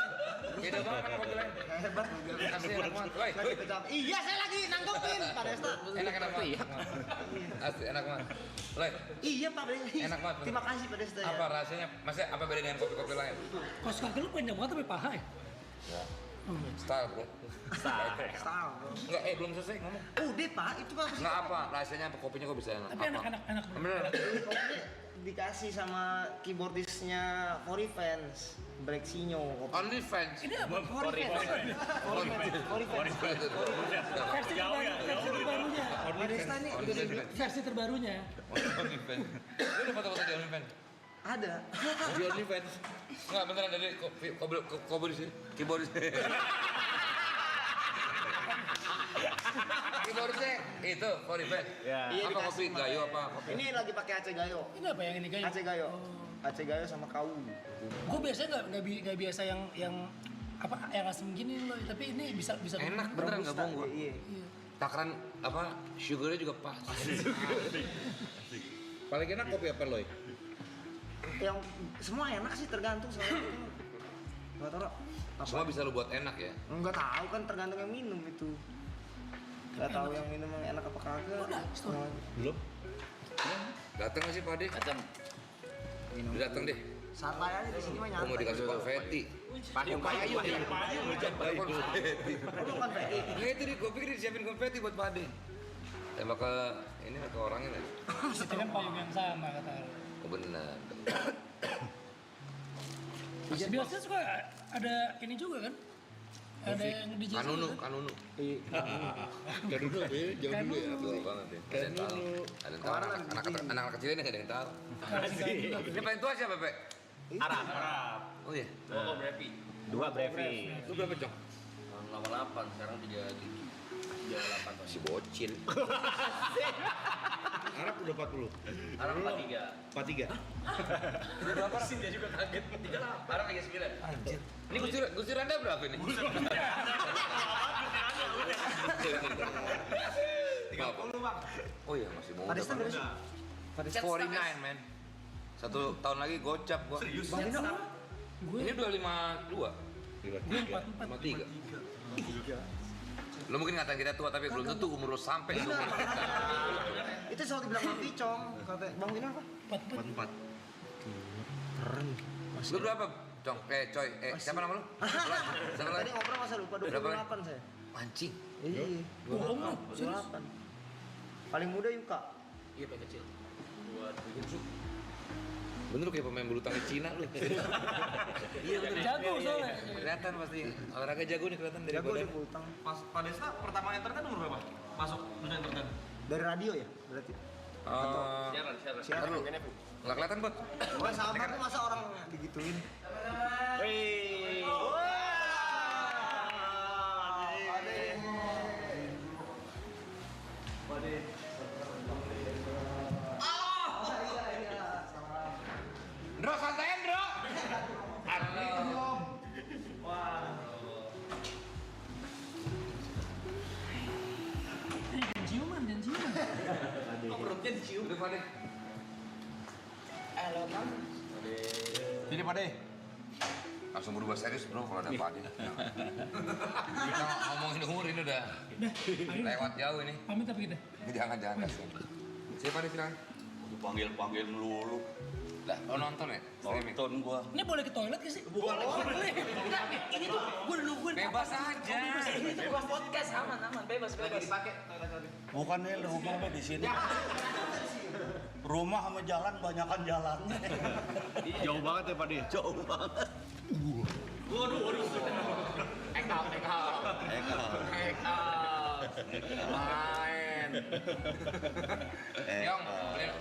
Beda banget sama kopi lain. hebat. Asli enak banget. Woi, Lagi kecap- Iya, saya lagi nanggepin Pak Desta. enak banget. Asli enak banget. Loh, Iya Pak Desta. Enak banget. Terima kasih Pak Desta ya. apa rahasianya? Maksudnya apa beda dengan kopi-kopi lain? Kos kaki lu panjang banget tapi paha ya? Style bro. Style, bro. Enggak, belum selesai ngomong. Udah Pak, itu Pak. Enggak apa, rahasianya apa kopinya kok bisa enak? Tapi enak. Bener. Kopinya dikasih sama keyboardisnya Fori Fans, Brexinho. Only fans. Ini apa? Fori Fans. Versi terbarunya. Pak Desta ini udah di Versi terbarunya. Only fans. Lu ada foto-foto di Only fans? ada. Di Only fans. Enggak, beneran dari kopi di sini. Keyboardisnya itu Fori fans. Iya, Apa kopi dikasih sama- gayo apa kopi? Ini lagi pakai Aceh Gayo. Ini apa yang ini kayak? Aceh Gayo. Aceh Gayo sama kau. Gue biasanya nggak biasa yang apa yang asem gini loh, tapi ini bisa Enak beneran enggak bohong gua. Iya. Takaran apa sugarnya juga pas. Paling enak kopi apa Loy? Yang semua enak sih tergantung soalnya. Enggak tahu. Semua bisa lu buat enak ya. Enggak tahu kan tergantung yang minum itu. Enggak tahu yang minum yang enak apa kagak. Belum. Datang nggak sih Pak Ade? Datang. Udah datang deh. Santai aja di sini mah Gua mau nyantai. dikasih konfeti. Payung. Konfeti. Lu kan Feki. Nah itu gue pikir disiapin konfeti buat Pak Ade. Tembak ke ini ke orangnya nih. itu kan payung yang sama kata lu. Oh benar. Biasanya suka ada ini juga kan? Ada yang di jasa Kanunu, kan? kanunu. Kan dulu ya, jangan dulu ya. Tua banget ya. Ada yang tahu. Ada yang tahu. Anak kecil ini nggak ada yang tahu. Ini paling tua siapa Pe? Arab. Oh iya. Oh, Brevi. 2 Brevi. Lu berapa Cong? 88, sekarang 38. Si bocil. Arab udah 40. Arab 43. 43. Berapa sih dia juga kaget. 38. Arab 39. Anjir. Ini Gusir Anda berapa ini? 30 Bang. Oh iya masih muda. Pak Desta Bang. berapa? 49 men. 1 tahun lagi gocap gua. Serius? Gue Ini udah 52. gue 44. 53. Lu mungkin ngatain kita tua tapi belum tentu umur lu sampai Benar. seumur kita. Itu selalu dibilang Bang Picong, kata Bang Wina apa? 44. Keren. Lu berapa, Cong? Coy, siapa nama lu? Siapa Tadi lagi? ngobrol masa lupa Berapa 28 saya. Pancing. Iya. Bohong lu, serius. 28. Paling muda Yuka. Iya, paling kecil. Bener kayak pemain bulu tangkis Cina lu. Iya bener. Jago soalnya. Kelihatan pasti olahraga jago nih kelihatan dari Jago badan. dia bulu tang. Pas Pak Desta pertama enter kan umur berapa? Masuk dunia internet. Dari radio ya berarti. Siaran. Ntar lu, nggak kelihatan Bot. Bukan sahabat lu masa orang digituin. Wih. Bro, santai bro. Ciuman. Kok perutnya dicium? Udah Pade. Sini Pak De. Langsung berubah serius bro kalau ada Pade. Kita ngomongin umur ini udah lewat jauh ini. Pamit apa kita? Jangan kasihan. Siapa Pade silakan. Panggil melulu. Lah, lo nonton ya? Streaming. Nonton gua. Ini boleh ke toilet gak sih? Boleh. Ini tuh gue nungguin. Bebas aja. Ini tuh bukan podcast, aman, bebas. Lagi dipakai. Bukannya rumah mah di sini. Rumah sama jalan banyakan jalannya. Jauh banget ya Pak De. Jauh banget. Take out. Main. Yong,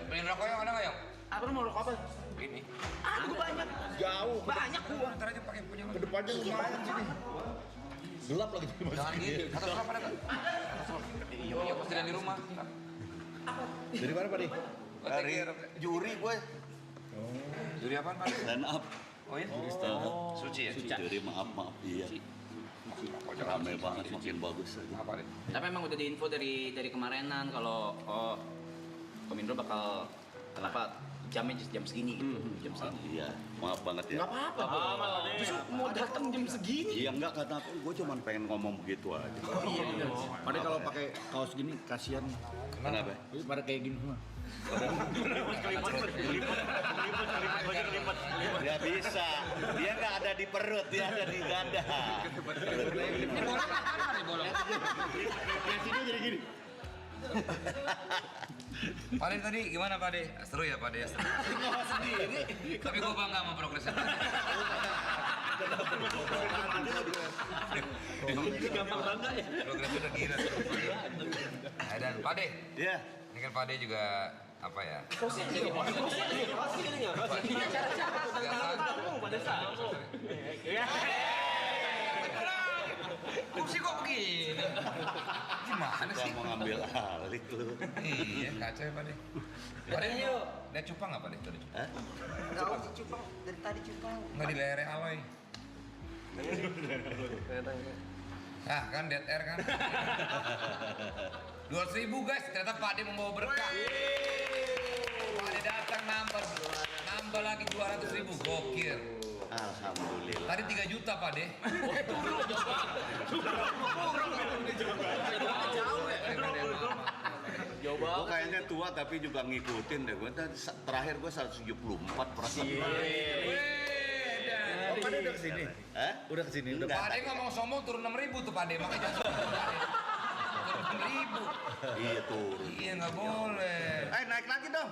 beliin rokok Yong, ada nggak Yong? Aku mau rokok apa? Ini. Aku banyak. Jauh. Banyak gua. Ntar aja pakai punya lo. Kedepannya lumayan sini. Gelap lagi. Jangan gitu. Kata suara pada nggak? Iya, pasti di rumah. Dari mana Pak De? Dari juri gue. Juri apaan Pak? Stand up. Oh iya? Suci ya? Juri maaf. Iya. Ramai banget, makin bagus aja. Apa deh? Tapi emang udah diinfo dari kemarinan kalau Om Indro bakal kenapa jamnya jam segini gitu. Jam segini. Iya, maaf banget ya. Enggak apa-apa. Justru mau datang jam segini. Iya enggak, kata aku, gue cuma pengen ngomong begitu aja. Pak De kalau pakai kaos gini kasihan. Kenapa? Pada kayak gini semua. Dia bisa, dia nggak ada di perut, dia ada di dada. Sini jadi gini. Pak De tadi gimana Pak De? Seru ya Pak De? Tapi gue bangga sama progresnya. Gampang bangga ya. Progresnya udah gila. Dan Pak De, Iya. ini kan Pak De juga apa ya? Kursi kok begini? Gimana Gak sih? mau ngambil alih lu. Iya, kacau ya Pak De. Pak De, lihat cupang nggak Pak De? Tadi cupang. Hah? Enggak usah cupang dari tadi cupang. Nggak di layarnya Aloy. Nah kan dead air kan. 200.000 guys, ternyata Pak De membawa berkah. Pak De datang nambah lagi 200.000, gokil. Alhamdulillah. Tadi 3 juta Pak De. Gue kayaknya tua tapi juga ngikutin deh. Gue terakhir gue 174%. Oh, Pak De udah kesini. Hah? Udah kesini. Udah. Pak De ngomong sombong turun 6.000 tuh Pak De, makanya jangan sombong Pak De. Turun 6.000. Iya turun. Iya nggak boleh. Naik lagi dong.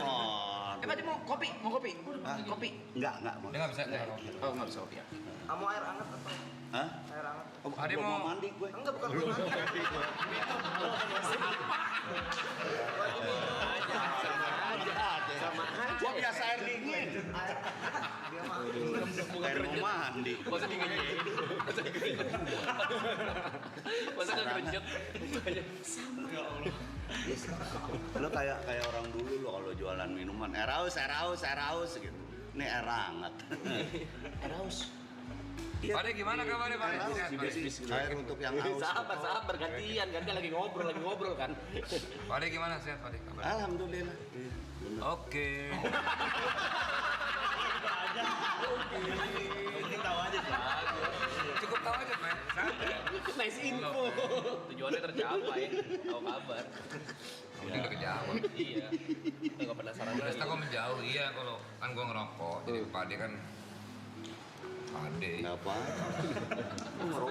Oh. Pak mau kopi? Kopi? Enggak mau. Dia nggak bisa. Oh, enggak bisa kopi ya. Kamu air hangat apa? Hah? Air hangat. Pak De Belum mau mandi gue. Enggak, bukan belum mandi. Gue biasa air dingin. Air mau mandi. Masa dingin ya? Masa nggak kerencut? Lo kayak orang dulu lo kalau jualan minuman air haus gitu. Ini air hangat. Air haus. Pak De gimana kabarnya Pak De? Sehat, Pak De? Air untuk yang haus. Sabar gantian lagi ngobrol kan. Pak De gimana sehat Pak De? Kabarnya? Alhamdulillah. Oke. aja. Penting tahu aja sih. Cukup tahu aja, men. Santai. Nice info. Tujuannya tercapai, tahu kabar. Penting udah kejawab. Iya. Enggak penasaran Terus lagi. kok menjauh, iya kalau kan gua ngerokok, jadi Pade kan Pade. Nggak apa.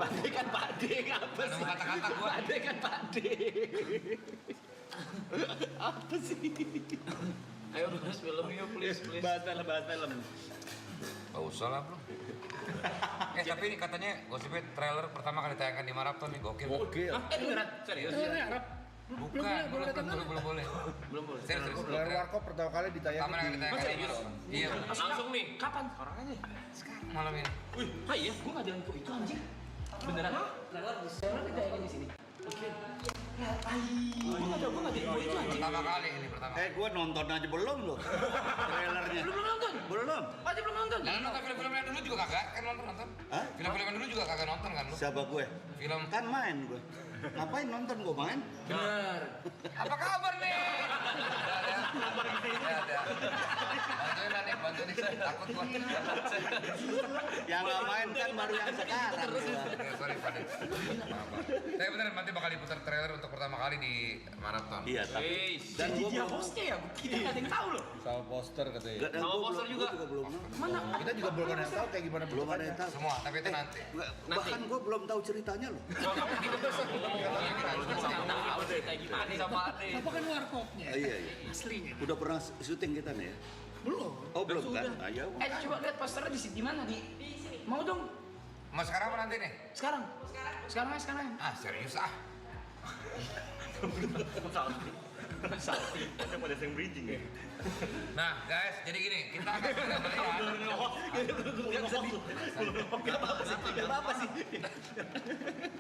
Pade kan pade, apa Ada sih? kata-kata gua. Pade kan pade. Apa sih? Ayo bahas film yuk, please. Bahas film. Gak usah lah bro. Tapi ini katanya gosipnya trailer pertama kali ditayangkan di Marathon nih, gokil. Oke. Beneran? Serius? Arab. Bukan, belum boleh. Belum boleh. Serius. Trailer Warkop pertama kali ditayangkan Pertama kali ditayangkan di Serius? Marathon. Iya. Langsung nih. Kapan? Sekarang malam ini. Ah iya, gua nggak ada info itu anjing. Beneran? Trailer ditayangin di sini. Oke. Gua nggak ada info itu anjing. Pertama kali ini pertama. Gue nonton aja belum loh. Trailernya. Belum nonton? Belum. Aja belum nonton. Jangan nonton film-film yang dulu juga kagak, kan nonton. Hah? Film-film yang dulu juga kagak nonton kan lu? Siapa gue? Film. Kan main gue. Ngapain nonton gue main? Bener. Apa kabar nih? Ada. Bantuin nih, takut gua. Yang nggak main kan baru yang sekarang. Ya, sorry Pak. Tapi beneran nanti bakal diputar trailer untuk pertama kali di Marathon. Iya, tapi Wih, dan gue dia belum. hostnya ya? Kita nggak ada yang tahu loh. sama poster katanya. Dan Sama gua poster belum- juga. gua belum nonton. Mana? Kita juga belum ada yang tahu kayak gimana Belum ada yang tahu. Semua, tapi itu nanti. Bahkan gue belum tahu ceritanya loh. Tahu deh kayak gimana sama Ade. Apa kan warkopnya? Iya. Aslinya. Udah pernah syuting kita nih ya? Belum. Oh belum kan? Ayo. Coba lihat posternya di sini mana di? Mau dong? Mau sekarang apa nanti nih? Sekarang. Sekarang. Ah, serius ah. Nah, guys, jadi gini, kita akan melihat Apa sih?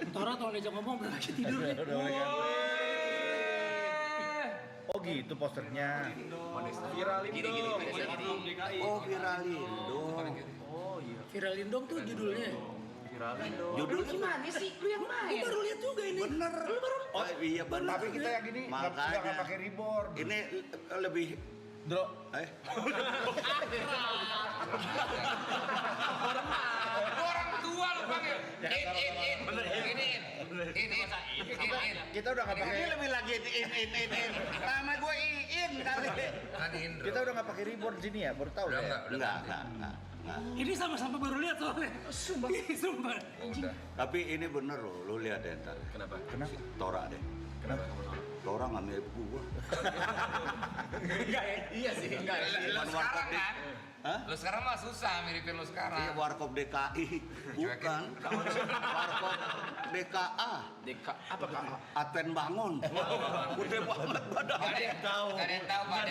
Tora kalau diajak ngomong udah lagi tidur nih. Udah mulai kan. Oh gitu posternya. Gini. Oh Viralindo. Viralin dong tuh judulnya. Judul Gimana sih? Lu yang main? Baru lihat juga ini. bener. Oh iya bener. Tapi kita yang gini nggak Makanya. pakai reborn. Ini lebih. Bro, orang tua lu panggil. In. kita udah nggak pakai Ini lebih lagi in. Nama gue in kali. Kan Indro. kita udah nggak pakai reborn sini ya, baru tahu Udah ya. enggak. Enggak. Ini sama-sama baru lihat soalnya. Sumpah. Sumpah. Oh, udah. Tapi ini bener loh, lu lihat deh ntar. Kenapa? Kenapa? Tora deh. Kenapa? Tora nggak mirip gua. Iya sih, enggak. Lu sekarang kan? Hah? Lu sekarang mah susah miripin lu Iya, sekarang. Warkop DKI. Bukan. Warkop DKA. Deka apa kak? Advent Bangun. Udah banget pada. Gak ada yang tahu, Pak.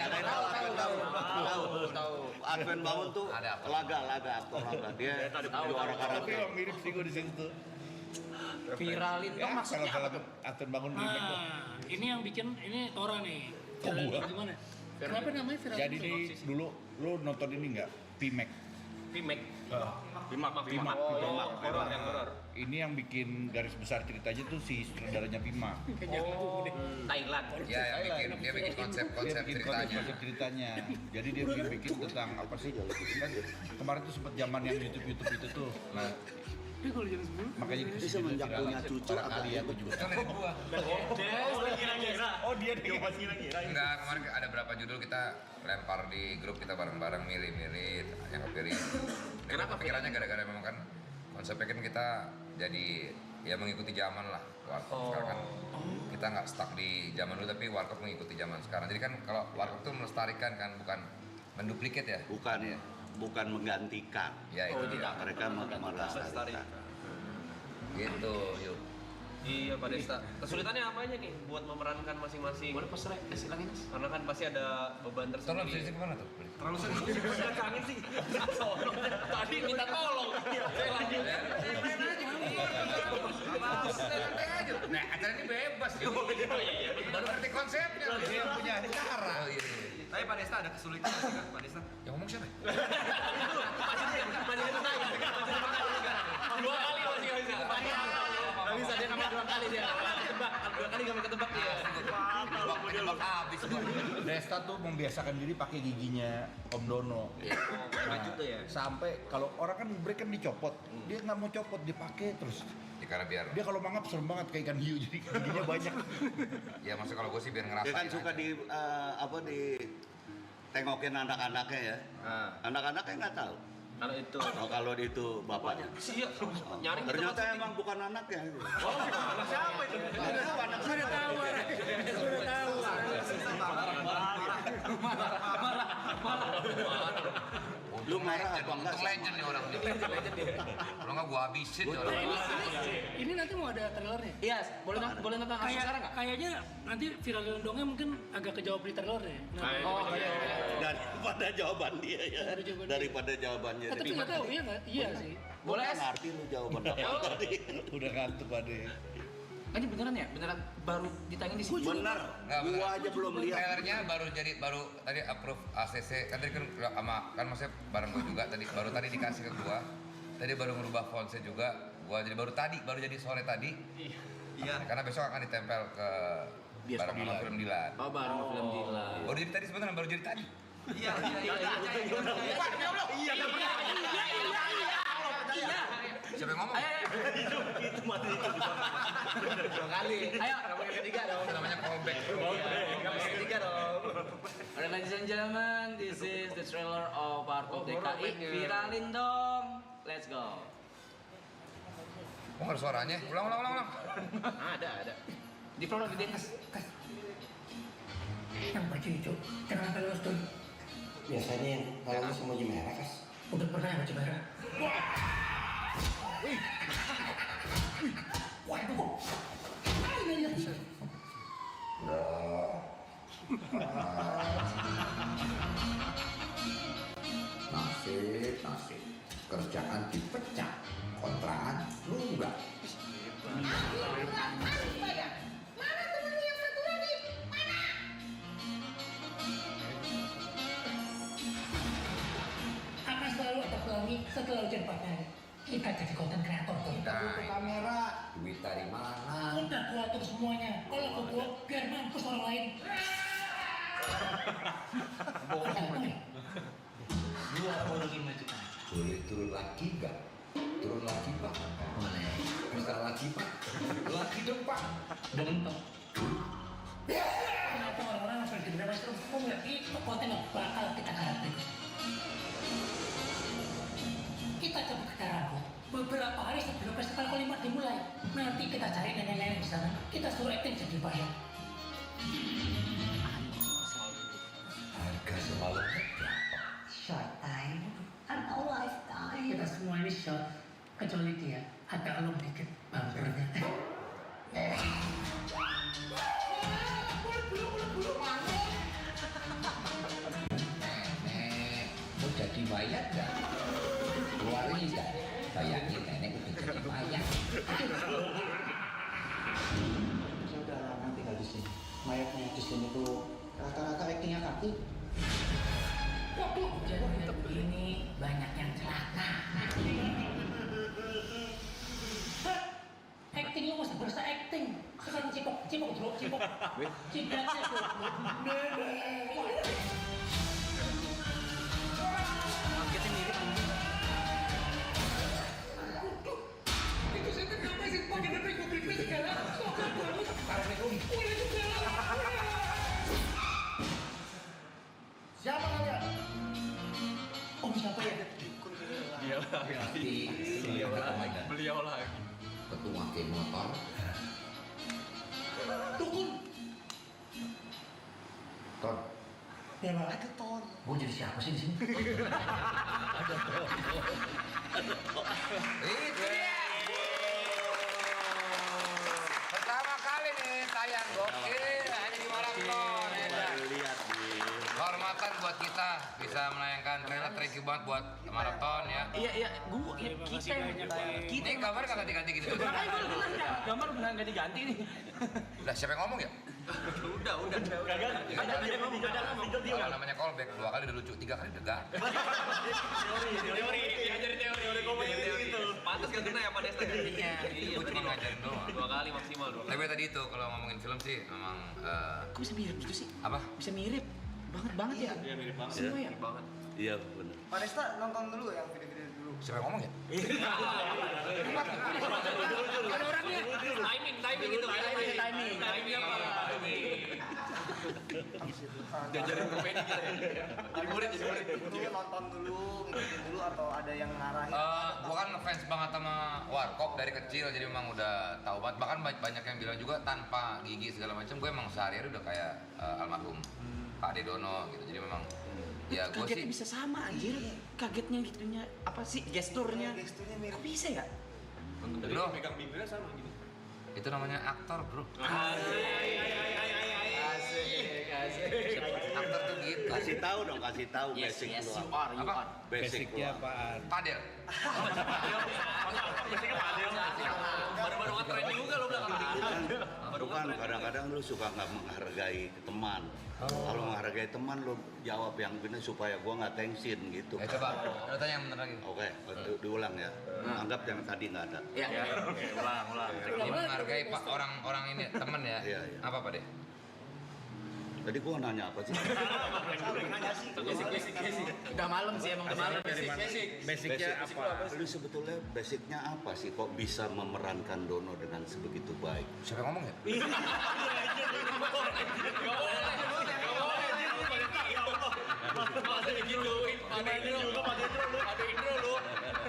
Tahu. Advent Bangun tuh Ada apa? laga aktor laga. Dia juara Tapi karaoke. yang mirip sih gue di situ. Viralin dong maksudnya Kalau apa? Aten bangun remake kok. Nah, ini yang bikin ini Tora nih. Kok gua? Gimana? Kenapa namanya Viralin? Jadi di dulu lu nonton ini nggak? Pimek. Pimek. Pimak. Horor yang horor. Ini yang bikin garis besar ceritanya tuh si sutradaranya Pimak. Thailand. Ya, yang dia bikin konsep Dia bikin ceritanya. konsep ceritanya. Jadi dia bikin tentang apa sih? Kan kemarin tuh sempat zaman yang YouTube itu tuh. Nah, Ini kalau jam 10. makanya Dia semenjak punya cucu kali ya gue juga. Itu mirip gua. Oh dia deh. Enggak, kemarin ada berapa judul kita lempar di grup kita bareng-bareng milih-milih yang kepilih. Kenapa pikirannya gara-gara memang kan konsepnya kan kita jadi ya mengikuti zaman lah warkop sekarang kan kita nggak stuck di zaman dulu tapi warkop mengikuti zaman sekarang. Jadi kan kalau warkop tuh melestarikan kan bukan menduplikat ya. Bukan menggantikan. Ya itu dia. Mereka melestarikan. Gitu, yuk. Iya Pak Desta. Kesulitannya apa aja nih buat memerankan masing-masing? Boleh poster silangin mas. Karena kan pasti ada beban Tolong tersendiri. sini kemana tuh? Terlalu sering kangen sih. Tadi minta tolong. Saya lanjut. Nah, acara ini bebas ya. Baru ngerti konsepnya. Dia punya cara. Oh iya. Tapi Pak Desta ada kesulitan sih kan Pak Desta? Yang ngomong siapa? Masih bertanya. Dua kali masih nggak bisa. Nggak bisa dia nama dua kali dia. ketebak. 2 kali nggak ketebak dia. Ketebak habis gua. Desta tuh membiasakan diri pakai giginya Om Dono. Lanjut tuh ya. Sampai kalau orang kan break kan dicopot, dia nggak mau copot, dipakai terus. Ya karena biar Dia kalau mangap serem banget kayak ikan hiu, jadi giginya banyak. ya maksudnya kalau gue sih biar ngerasain. Dia kan suka aja. di tengokin anak-anaknya ya. Anak-anaknya nggak tahu. Kalau itu. Kalau itu bapaknya. Iya, nyari Ternyata emang bukan anaknya. anak siapa itu? Anak saya tahu. Lu marah apa enggak? Untung legend nih orang nih. Kalau nggak gue habisin nih orang. Ini nanti mau ada trailernya. Iya, boleh nonton langsung sekarang nggak? Kayaknya nanti viral dongnya mungkin agak kejawab di trailernya. Oh iya. Daripada jawaban dia ya. Daripada jawabannya. Tapi nggak tahu, iya nggak? Iya sih. Boleh. Nggak ngerti lu jawaban apa tadi. Udah ngantuk Ade. Ini beneran ya? Beneran baru ditayangin di sini? Bener. Nggak, bener. Gua aja belum lihat. Trailernya baru tadi approve ACC kan tadi kan sama kan maksudnya bareng gue juga baru tadi dikasih ke gua. Tadi baru ngerubah fontsnya juga. Gua jadi baru jadi sore tadi. Iya. Karena besok akan ditempel ke bareng sama film Dilan. Oh, bareng sama film Dilan. Baru jadi tadi sebenarnya baru jadi tadi. Iya. Siapa yang ngomong? Itu mati itu. 2 kali. Ayo, yang ketiga dong. Itu namanya callback. Yang ketiga dong. Alright, ladies and gentlemen, this is the trailer of Warkop DKI. Viralin dong. Let's go. Kok nggak ada suaranya? Ulang. Ada. Di front of the dance. Yang baju hijau, jangan sampai lolos tuh. Biasanya yang kalau lu semuanya merah, Kas. Udah pernah yang baju merah. Waduh. Nasib. Kerjaan dipecat, kontrakan lu enggak. Akan selalu ada pelangi setelah hujan badai. Kita jadi konten kreator tuh. Butuh kamera, duit dari mana? Udah gua atur semuanya. Kalau gua biar mampus orang lain. Boleh turun lagi enggak? Turun lagi Pak. Boleh. Bisa lagi Pak. Lagi dong Pak. Bentuk. Kenapa orang-orang langsung generasi terus ngomong itu konten yang bakal kita garapin. Kita coba ke Darango. Beberapa hari sebelum festival kelima dimulai. Nanti kita cari nenek-nenek di sana. Kita suruh acting jadi bayar. Harga semalam berapa? Short time atau lifetime. Kita semua ini short. Kecuali dia. Ada elong dikit bumpernya. Nenek, mau jadi mayat nggak? Keluarin nggak? Bayangin nenek udah jadi mayat. Saya udah lama tinggal di sini. Mayatnya di sini tuh rata-rata actingnya kaku. Waduh, jadi begini banyak yang celaka. Acting lu masih berasa acting. Sekarang cipok, drop. Cipratnya tuh. Itu saya kenapa sih pakai dari kopi segala? Siapa kalian? Om siapa ya? Beliau lagi. Ketua geng motor. Dukun. Ton. Ya Pak. Ada Ton. Gue jadi siapa sih di sini? Itu dia. Pertama kali nih tayang gokil hanya di Marathon. Lihat nih. Kehormatan buat kita bisa menayangkan trailer. Thank you banget buat Marathon ya. Iya, gua kita Ini gambar nggak ganti-ganti gitu. makanya baru bilang ya, gambar beneran ganti-ganti nih. Udah siapa yang ngomong ya? Udah. Ada ngomong. Kalau namanya callback 2 kali udah lucu, 3 kali udah gak. Teori, diajarin teori gitu. Pantas gak kena ya pada estetiknya. Gue cuma ngajarin doang. 2 kali maksimal. Tapi tadi itu kalau ngomongin film sih memang Kok bisa mirip gitu sih? apa? Bisa mirip banget ya? Iya mirip banget. Semua ya? Banget. Iya benar. Pak Desta nonton dulu yang video-video dulu. Siapa yang ngomong ya? Ada orangnya. Timing itu. Timing. Diajarin komedi kita ya. Jadi murid. Dulu nonton dulu, ngikutin dulu atau ada yang ngarahin? Gua kan ngefans banget sama Warkop dari kecil, jadi memang udah tahu banget. Bahkan banyak yang bilang juga tanpa gigi segala macam, gue emang sehari-hari udah kayak almarhum Pak Dedono gitu. Jadi memang ya gue Kagetnya sih bisa sama anjir. Kagetnya gitunya apa sih gesturnya? Gesturnya mirip. Kok bisa ya? bro, Pegang bibirnya sama gitu. itu namanya aktor bro. Asik. Aktor tuh gitu. Kasih tahu dong, kasih tahu Yes, basic yes, lu you apa. are. Apa? Basic lu Basicnya apa. apaan? Padel. Baru nge-trend juga lo belakang. Bukan, kadang-kadang lu suka nggak menghargai teman. Kalau menghargai teman lu jawab yang benar supaya gua nggak tensin gitu. Coba, lu tanya yang bener lagi. Oke, diulang ya. Anggap yang tadi nggak ada. Ya. Ulang. Dia menghargai pak orang ini temen ya. Iya, iya. Apa Pak deh? Tadi gua nanya apa sih? Basic. Udah malam sih emang udah malam. Basicnya apa? Lu sebetulnya basicnya apa sih kok bisa memerankan Dono dengan sebegitu baik? Siapa yang ngomong ya?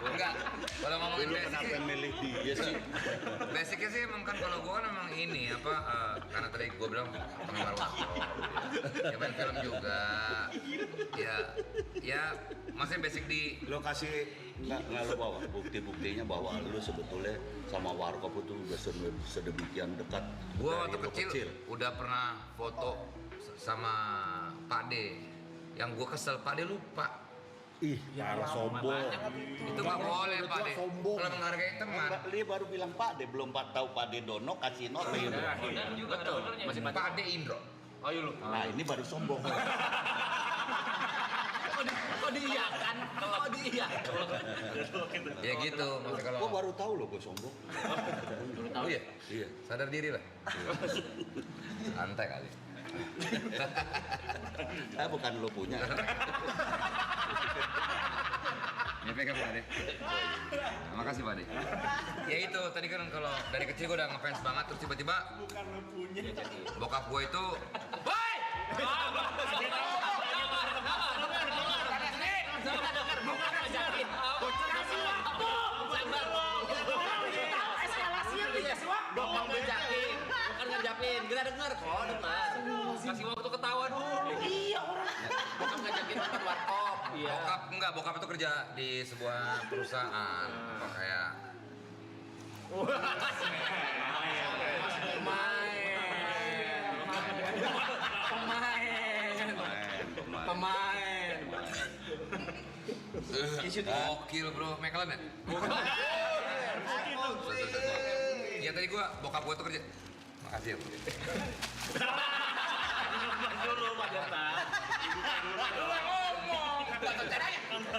Enggak. Kalau ngomongin Lu basic kenapa sih, milih dia sih? basicnya sih emang kan kalau gua kan emang ini apa karena tadi gua bilang penggemar Warkop, ya main film juga, ya maksudnya basic di Lo kasih nggak lo bawa bukti-buktinya bahwa lu sebetulnya sama Warkop itu udah sedemikian dekat. gua dari waktu lo kecil udah pernah foto sama Pak D. Yang gua kesel Pak D lupa. Ih, parah sombong. Itu nggak boleh Pak D. Kalau menghargai teman. Dia baru bilang Pak D, belum tahu Pak D Dono kasih note itu. Masih Pak D Indro. Ayo lu. Nah ini baru sombong. Kok diiyakan? Ya gitu, maksudnya kalau Gua baru tahu loh gua sombong. oh iya, Iya. sadar diri lah. Santai kali. Bukan lo punya. Ini pegang Pak De. Makasih Pak De. Ya itu tadi kan kalau dari kecil gue udah ngefans banget terus tiba-tiba bukan lo punya. Bokap gue itu woi! Bokap ngejakin, bukan ngejakin. Kita denger kok, dengar. Kasih waktu ketawa dulu. Iya orang. Bokap ngajakin nonton Warkop. Iya. Bokap itu kerja di sebuah perusahaan apa kayak Pemain. gokil bro, McLaren ya? Ya tadi bokap gua tuh kerja. Makasih ya bro.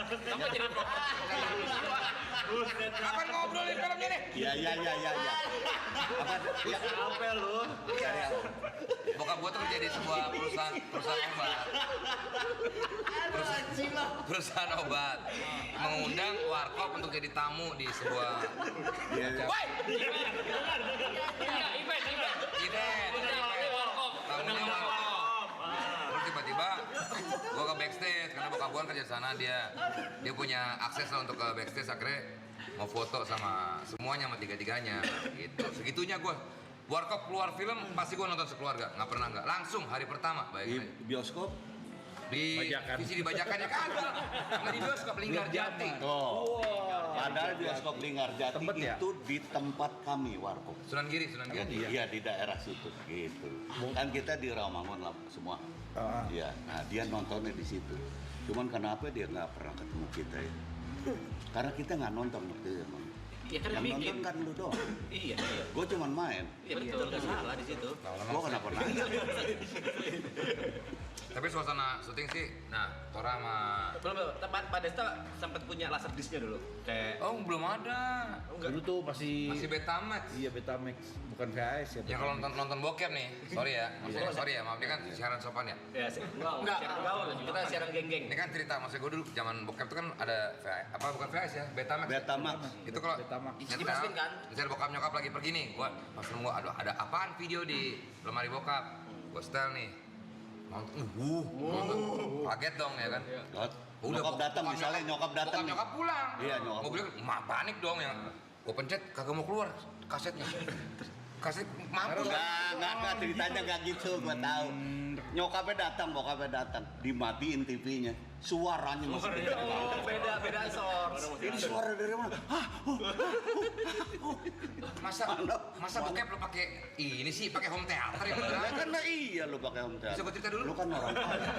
Kamu jadi Kapan ngobrolin filmnya nih? Iya. Apa lu? Bokap gua tuh kerja di sebuah perusahaan obat. Perusahaan obat mengundang Warkop untuk jadi tamu di sebuah Woi! Event. Tamunya Warkop. Terus tiba-tiba gua ke backstage karena bokap gua kan kerja di sana, dia punya akses lah untuk ke backstage, akhirnya mau foto sama semuanya, sama tiga-tiganya gitu. Segitunya gua Warkop keluar film pasti gua nonton sekeluarga, nggak pernah nggak. Langsung hari pertama, Di bayangin aja. bioskop? Di visi dibajakannya kagak. Nggak di bioskop Linggarjati. Oh. Padahal bioskop Linggarjati itu di tempat kami Warkop. Sunan Giri. Iya di daerah situ gitu. Kan kita di Rawamangun lah semua. Iya. Nah dia nontonnya di situ. Cuman kenapa dia nggak pernah ketemu kita ya? Karena kita nggak nonton waktu itu emang. Ya kan Yang bikin. nonton kan lu doang. Iya. Gue cuman main. Iya betul, nggak salah di situ. Gue kenapa pernah. Tapi suasana syuting sih, nah Tora sama Belum, Pak Desta sempat punya laser disc-nya dulu. Kayak belum ada. Dulu tuh masih Betamax. Iya Betamax, bukan VHS ya. Ya kalau nonton bokep nih, sorry ya, maksudnya sorry ya, maaf ini kan siaran sopan ya. ya enggak siaran gaul, kita siaran geng-geng. Ini kan cerita, maksud gue dulu zaman bokep itu kan ada VHS, bukan VHS ya, Betamax. Betamax. Itu kalau Dimasukin kan? misalnya bokap nyokap lagi pergi nih, gua pas nemu aduh ada apaan video di lemari bokap, gua setel nih. Nonton, kaget dong ya kan. Nyokap datang misalnya, nyokap datang. Nyokap pulang. Iya, nyokap. Mobilnya panik dong ya. Gua pencet kagak mau keluar kasetnya. Kaset mampus. Enggak, ceritanya enggak gitu, gua tahu. Nyokapnya datang, bokapnya datang, dimatiin TV-nya. Suaranya masih beda source. Ini suara dari mana? Masa bokep lo pakai ini sih, pakai home theater ya beneran? Karena iya lo pakai home theater. Bisa gua cerita dulu? Lu kan orang kaya.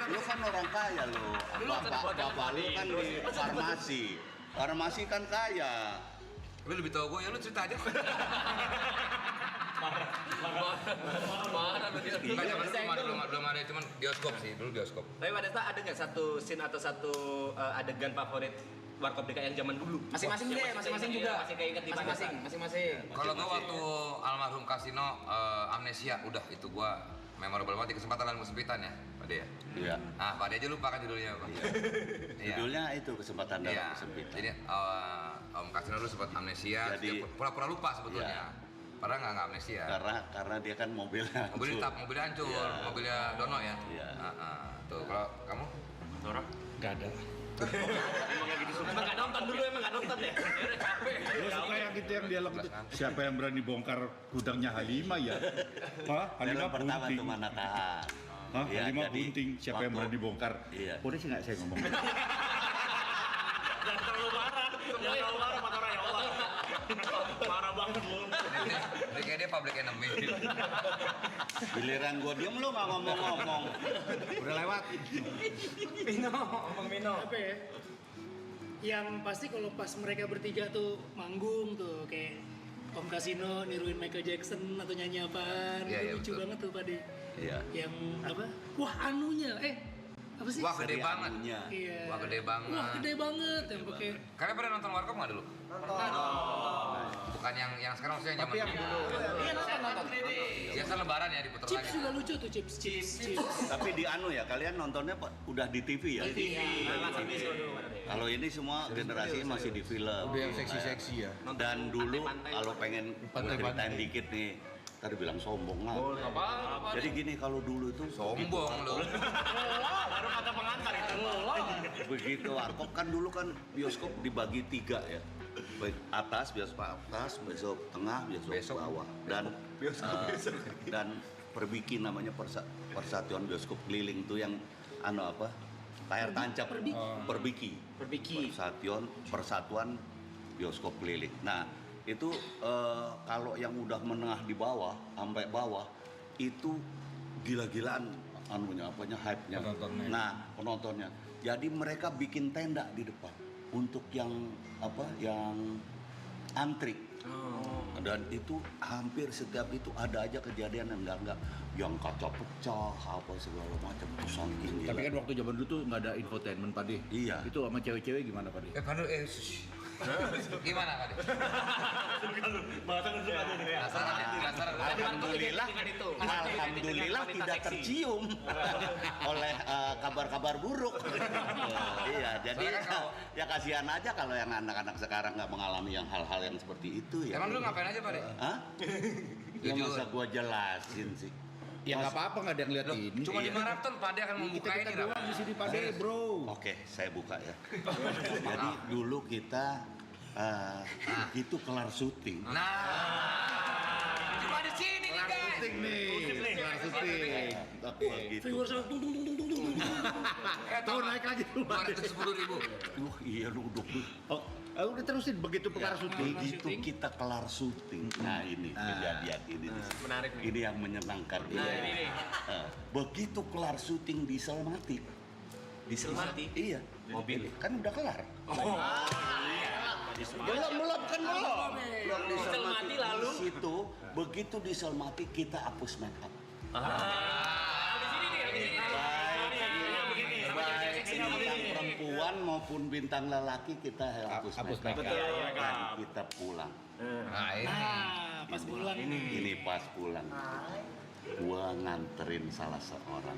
Lu kan orang kaya lo. Bapak lu kan di farmasi. Farmasi kan kaya. Lu lebih tahu gua ya, lu cerita aja. Marah belum ada, cuman bioskop sih, dulu bioskop. Tapi Pak Desta ada nggak satu scene atau satu adegan favorit Warkop DKI yang zaman dulu? Masing-masing deh, masing-masing juga. Masih keinget di Masing-masing. Kalau gua waktu almarhum Kasino Amnesia, udah itu gua memorable banget di kesempatan dan kesempitan ya, Pak De ya. Iya. Nah, Pak De aja lupa kan judulnya apa? Judulnya itu kesempatan dalam kesempitan. Jadi Om Kasino dulu sempat amnesia, Jadi- dia pura-pura lupa sebetulnya. Padahal nggak amnesia. Karena dia kan mobilnya Mobilnya hancur, mobilnya Dono ya. Iya. Tuh, kalau kamu? Nora? Nggak ada. Emang nggak nonton dulu, emang nggak nonton ya? Udah capek. Lu suka yang gitu yang dialog itu. Siapa yang berani bongkar gudangnya Halimah ya? Hah? Halimah Film pertama bunting. tuh mana tahan. Hah? Iya, Halimah jadi bunting. Siapa yang waktu- berani bongkar? Iya. Boleh sih nggak saya ngomong? Jangan terlalu marah. Jangan terlalu marah, Pak Nora ya Allah. Marah banget lu. Ini kayak dia public enemy. Giliran gua diem lu nggak ngomong-ngomong. Udah lewat. Apa ya? Yang pasti kalau pas mereka bertiga tuh manggung tuh kayak Om Kasino niruin Michael Jackson atau nyanyi apaan, Iya, iya, lucu betul. banget tuh Pak De. Iya. Yang apa? Wah anunya, apa sih? Wah gede Seri banget. anunya. Iya. Wah gede banget. Wah gede banget yang pakai. Kalian pernah nonton Warkop nggak dulu? Bukan yang sekarang maksudnya zaman dulu. Iya nonton. Biasa lebaran ya diputer Chips lagi. juga lucu tuh chips. Tapi di anu ya, kalian nontonnya udah di TV ya? Kalau ini semua generasi masih di film. Udah yang seksi-seksi ya. Dan dulu kalau pengen ceritain dikit nih, tadi bilang sombong lah. Jadi gini, kalau dulu itu Sombong lu. Baru kata pengantar itu. begitu Warkop kan dulu kan bioskop dibagi 3 ya. Baik bioskop atas, bioskop tengah, bioskop bawah. Dan dan Perbiki namanya Persatuan Bioskop Keliling tuh yang layar tancap Perbiki. Persatuan Bioskop Keliling. Nah, itu kalau yang udah menengah di bawah sampai bawah itu gila-gilaan hype-nya. Penontonnya. Nah, penontonnya. Jadi mereka bikin tenda di depan untuk yang antri. Dan itu hampir setiap itu ada aja kejadian yang enggak yang kaca pecah apa segala macam itu saking gila. Tapi kan waktu zaman dulu tuh nggak ada infotainment Pak De. Iya. Itu sama cewek-cewek gimana Pak De? Gimana Pak De? Alhamdulillah tidak tercium oleh kabar-kabar buruk. Iya, jadi ya kasihan aja kalau yang anak-anak sekarang nggak mengalami yang hal-hal yang seperti itu ya. Emang dulu ngapain aja Pak De? Hah? Ya masa gua jelasin sih. Ya nggak apa-apa nggak ada yang ngeliatin. Cuma di maraton Pak De akan membuka ini Kita doang di sini Pak De, bro. Oke, saya buka ya. Jadi dulu kita itu kelar syuting. Cuma di sini nih guys. Syuting nih. Kelar syuting. Oke. Gitu. Viewers tung tung tung tung tung tung. Tahu naik lagi tuh Pak De. 210.000. Iya lu duduk. Oh, udah terusin begitu kelar syuting. Begitu kita kelar syuting. Nah, ini kejadian ini. Menarik nih. Ini yang menyenangkan. ini. Begitu kelar syuting di Selmati. Di Selmati? Iya. Mobil. Kan udah kelar. Belum kan belum. Diesel mati lalu. Di situ begitu diesel mati kita hapus make up. Habis ini nih, habis ini. Baik bintang perempuan maupun bintang lelaki kita hapus make up. Dan kita pulang. Nah ini. Pas pulang Ini pas pulang. Gua nganterin salah seorang.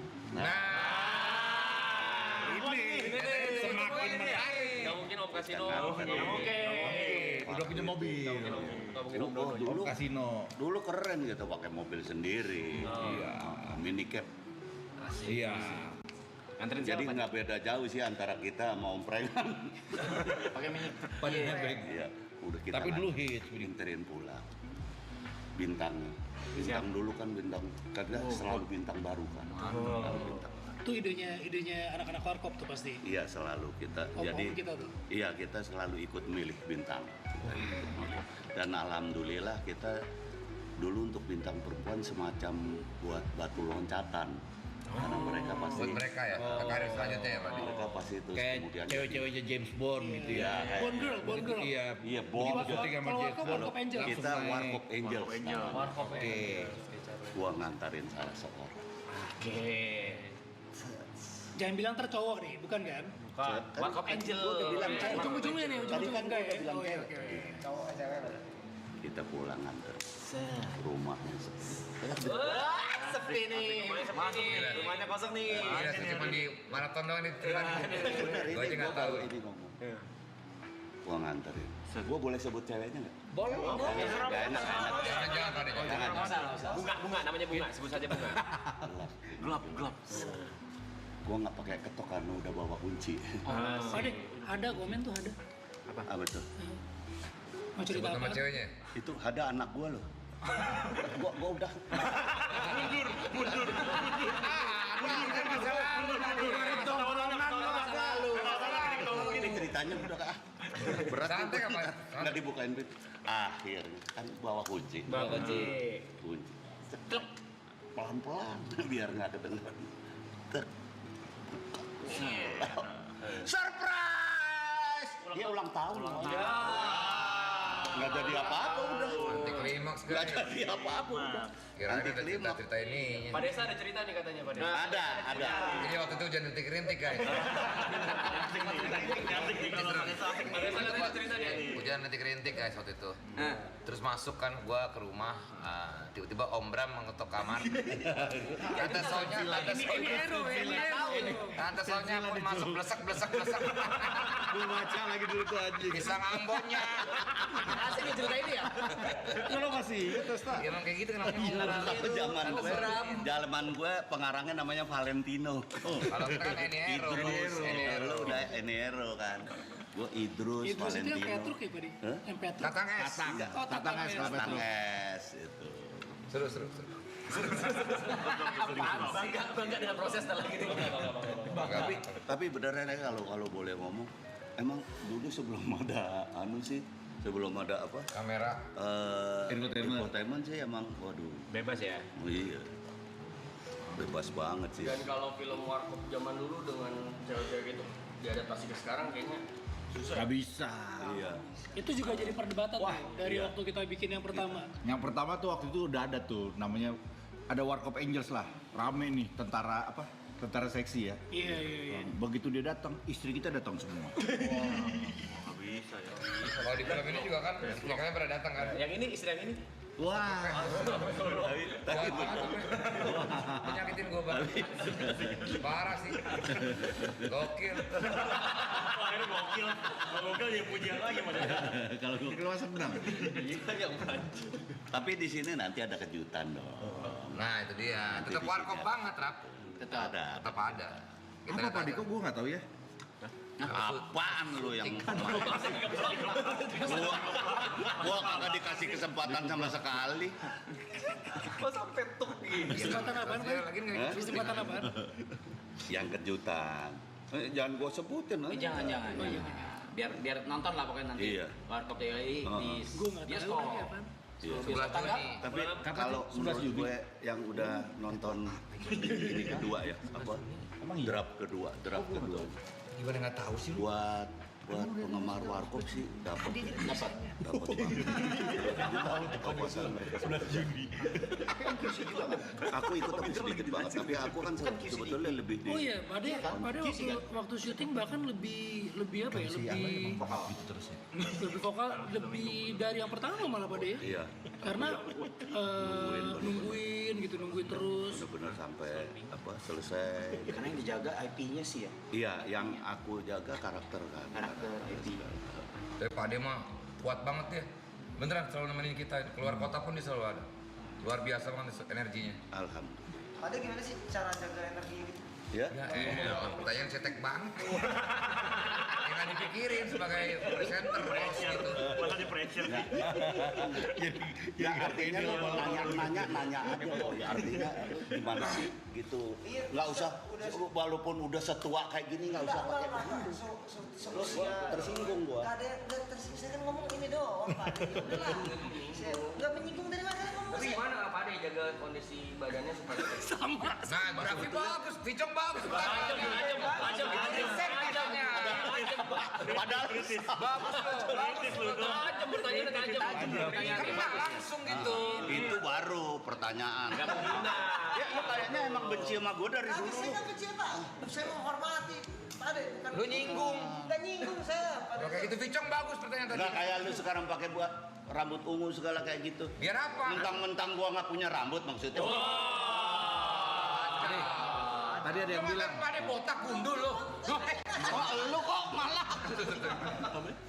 Semakin menarik. Gak mungkin Om Kasino. Oke. Udah punya mobil. Dulu Kasino. Dulu keren gitu pakai mobil sendiri. Iya. Minicab. Iya. Anterin Jadi siapa? nggak beda jauh sih antara kita sama Om Preman. Pakai mini. Padahal baik. Iya. Udah kita Tapi dulu hits. nganterin pulang. Bintang dulu kan bintang karena selalu bintang baru kan. Bintang. itu idenya anak-anak warkop tuh pasti. Iya selalu kita. Om kita tuh. Iya kita selalu ikut milih bintang. Dan alhamdulillah kita dulu untuk bintang perempuan semacam buat batu loncatan. Karena mereka pasti Buat mereka ya, ke karir selanjutnya ya Pak. mereka pasti itu Kayak kemudian cewek-ceweknya James Bond gitu ya. Bond girl. Iya. Iya, Bond. Begitu syuting sama Kalau James warkop, Bond. warkop angel. Kita Warkop Angel. Warkop. Oke. Gua ngantarin salah seorang. Oke. Jangan bilang tercowok nih, bukan kan? Bukan. Warkop Angel. Gua udah bilang cewek. Ujung-ujungnya nih, ujung-ujungnya enggak ya? bilang Oh iya, cewek. oke. Cowok cewek. Kita pulang nganter. Rumahnya sepi. Sepi nih. Masuk nih. Rumahnya kosong nih. Iya, cuma di maraton doang nih. Gue aja nggak tahu. Ini ngomong. Gua nganterin. Gua boleh sebut ceweknya nggak? Boleh. Gak enak. Jangan Pak. Jangan. Bunga namanya bunga. Sebut saja bunga. Gelap. Gua nggak pakai ketok karena udah bawa kunci. Ada komen tuh ada. Apa tuh? Mau cerita Sebut nama apa? ceweknya. Itu ada anak gua loh. Gua udah. Ini ceritanya udah berat. Santai nih, apa? Nggak dibukain pintu. Akhirnya kan bawa kunci. Kunci. Ceklek. Pelan-pelan biar nggak kedengeran. Tek. Surprise! Dia ulang tahun. Nggak jadi apa-apa udah. Nanti klimaks Nggak kan. jadi apa-apa udah. Kira-kira Nanti ada klimaks. cerita ini. Pak Desa ada cerita nih katanya Pak Desa. Ada. Jadi waktu itu hujan rintik-rintik guys. Pak Desa ada cerita nih. Hujan rintik-rintik guys waktu itu. Terus masuk kan gua ke rumah, tiba-tiba Om Bram mengetok kamar. Tante Sonya pun masuk blesek. Gue baca lagi dulu tuh anjing. Pisang Ambonnya. Asik nih cerita ini ya. Kalau masih terus tak. Emang kayak gitu kenapa? Tapi zaman gue pengarangnya namanya Valentino. Kalau kita kan Eniero. Lu udah Eniero kan. Gue Idrus Itu yang Valentino. Petruk ya, Pak Di? Hah? Yang Petruk. Tatang es. Tatang es kalau Tang Petruk. es itu. Seru. Bangga dengan proses dan lagi nih. Tapi beneran ya kalau boleh ngomong, emang dulu sebelum ada sebelum ada apa? Kamera. Infotainment sih emang waduh. Bebas ya. Oh iya. Bebas banget sih. Dan kalau film warkop zaman dulu dengan cewek-cewek gitu diadaptasi ke sekarang kayaknya susah. Gak bisa. Iya. Itu juga jadi perdebatan tuh, dari waktu kita bikin yang pertama. Yang pertama tuh waktu itu udah ada tuh namanya ada Warkop Angels lah. Rame nih tentara seksi ya. Iya. Begitu dia datang, istri kita datang semua. Nggak bisa ya. Kalau di film ini juga kan, istrinya pada datang kan. Yang ini istri yang ini. Wah. Tapi Menyakitin gue banget. Parah sih. Gokil. Akhirnya gokil dia pujian lagi Pak Desa. Kalau gue kira senang. Iya yang maju. Tapi di sini nanti ada kejutan dong. Nah itu dia. Tetap warkop banget Rap. Tetap ada. Tetap ada. Kita Apa lihat Pak aja. Diko? Gue nggak tahu ya. Apaan lu yang gua kagak dikasih kesempatan sama sekali. Kok sampai tuk gitu. Kesempatan apaan, Pak? Lagi nggak? Kesempatan apaan? Yang kejutan. Jangan gua sebutin. Jangan. Biar nonton lah pokoknya nanti. Iya. Warkop TLI di Gue nggak tahu bioskop. lagi apaan. Iya. Sebelah Juni. Tapi kalau menurut gue yang udah nonton ini kedua ya, apa? Draft kedua. Gimana nggak tahu sih lu? Buat buat penggemar warkop sih dapat banget. 11 Juni. Aku ikut tapi sedikit banget, tapi aku kan sebetulnya lebih di. Oh iya, pada waktu syuting bahkan lebih apa ya? Lebih lebih vokal, lebih dari yang pertama malah pada ya. Iya. Karena nungguin terus. Benar-benar sampai selesai. Karena yang dijaga IP-nya sih ya. Iya, yang aku jaga karakter kan. Karakter IP. Tapi Pak Ade mah kuat banget ya. Beneran selalu nemenin kita, keluar kota pun dia selalu ada. Luar biasa banget energinya. Alhamdulillah. Pada gimana sih cara jaga energi gitu? Ya. Pertanyaan cetek banget. Yang nggak dipikirin sebagai presenter host gitu. Malah di pressure. Ya artinya lo nanya aja loh. Ya artinya gimana sih gitu. Nggak usah walaupun udah setua kayak gini nggak usah pakai begitu. Tersinggung gua. Nggak ada tersinggung, saya kan ngomong ini doang Pak. Udahlah, saya nggak menyinggung dari mana ngomong. Tapi gimana Pak Ade jaga kondisi badannya supaya Sama. Nah, berarti bagus, Vicong bagus. Padahal Bagus loh. tajam pertanyaan Kena langsung gitu. itu baru pertanyaan. Ya lu kayaknya emang benci sama gua dari Tapi dulu. saya nggak benci Pak, saya menghormati Pak Ade, bukan. Lu nyinggung. Nggak nyinggung saya. Pak Kalau kayak gitu Vicong bagus pertanyaan tadi. Nggak kayak lu sekarang pakai buat rambut ungu segala kayak gitu. Biar apa? Mentang-mentang gua nggak punya rambut maksudnya. Tadi ada yang bilang. Pak Ade botak gundul lo. Oh, lu kok malah.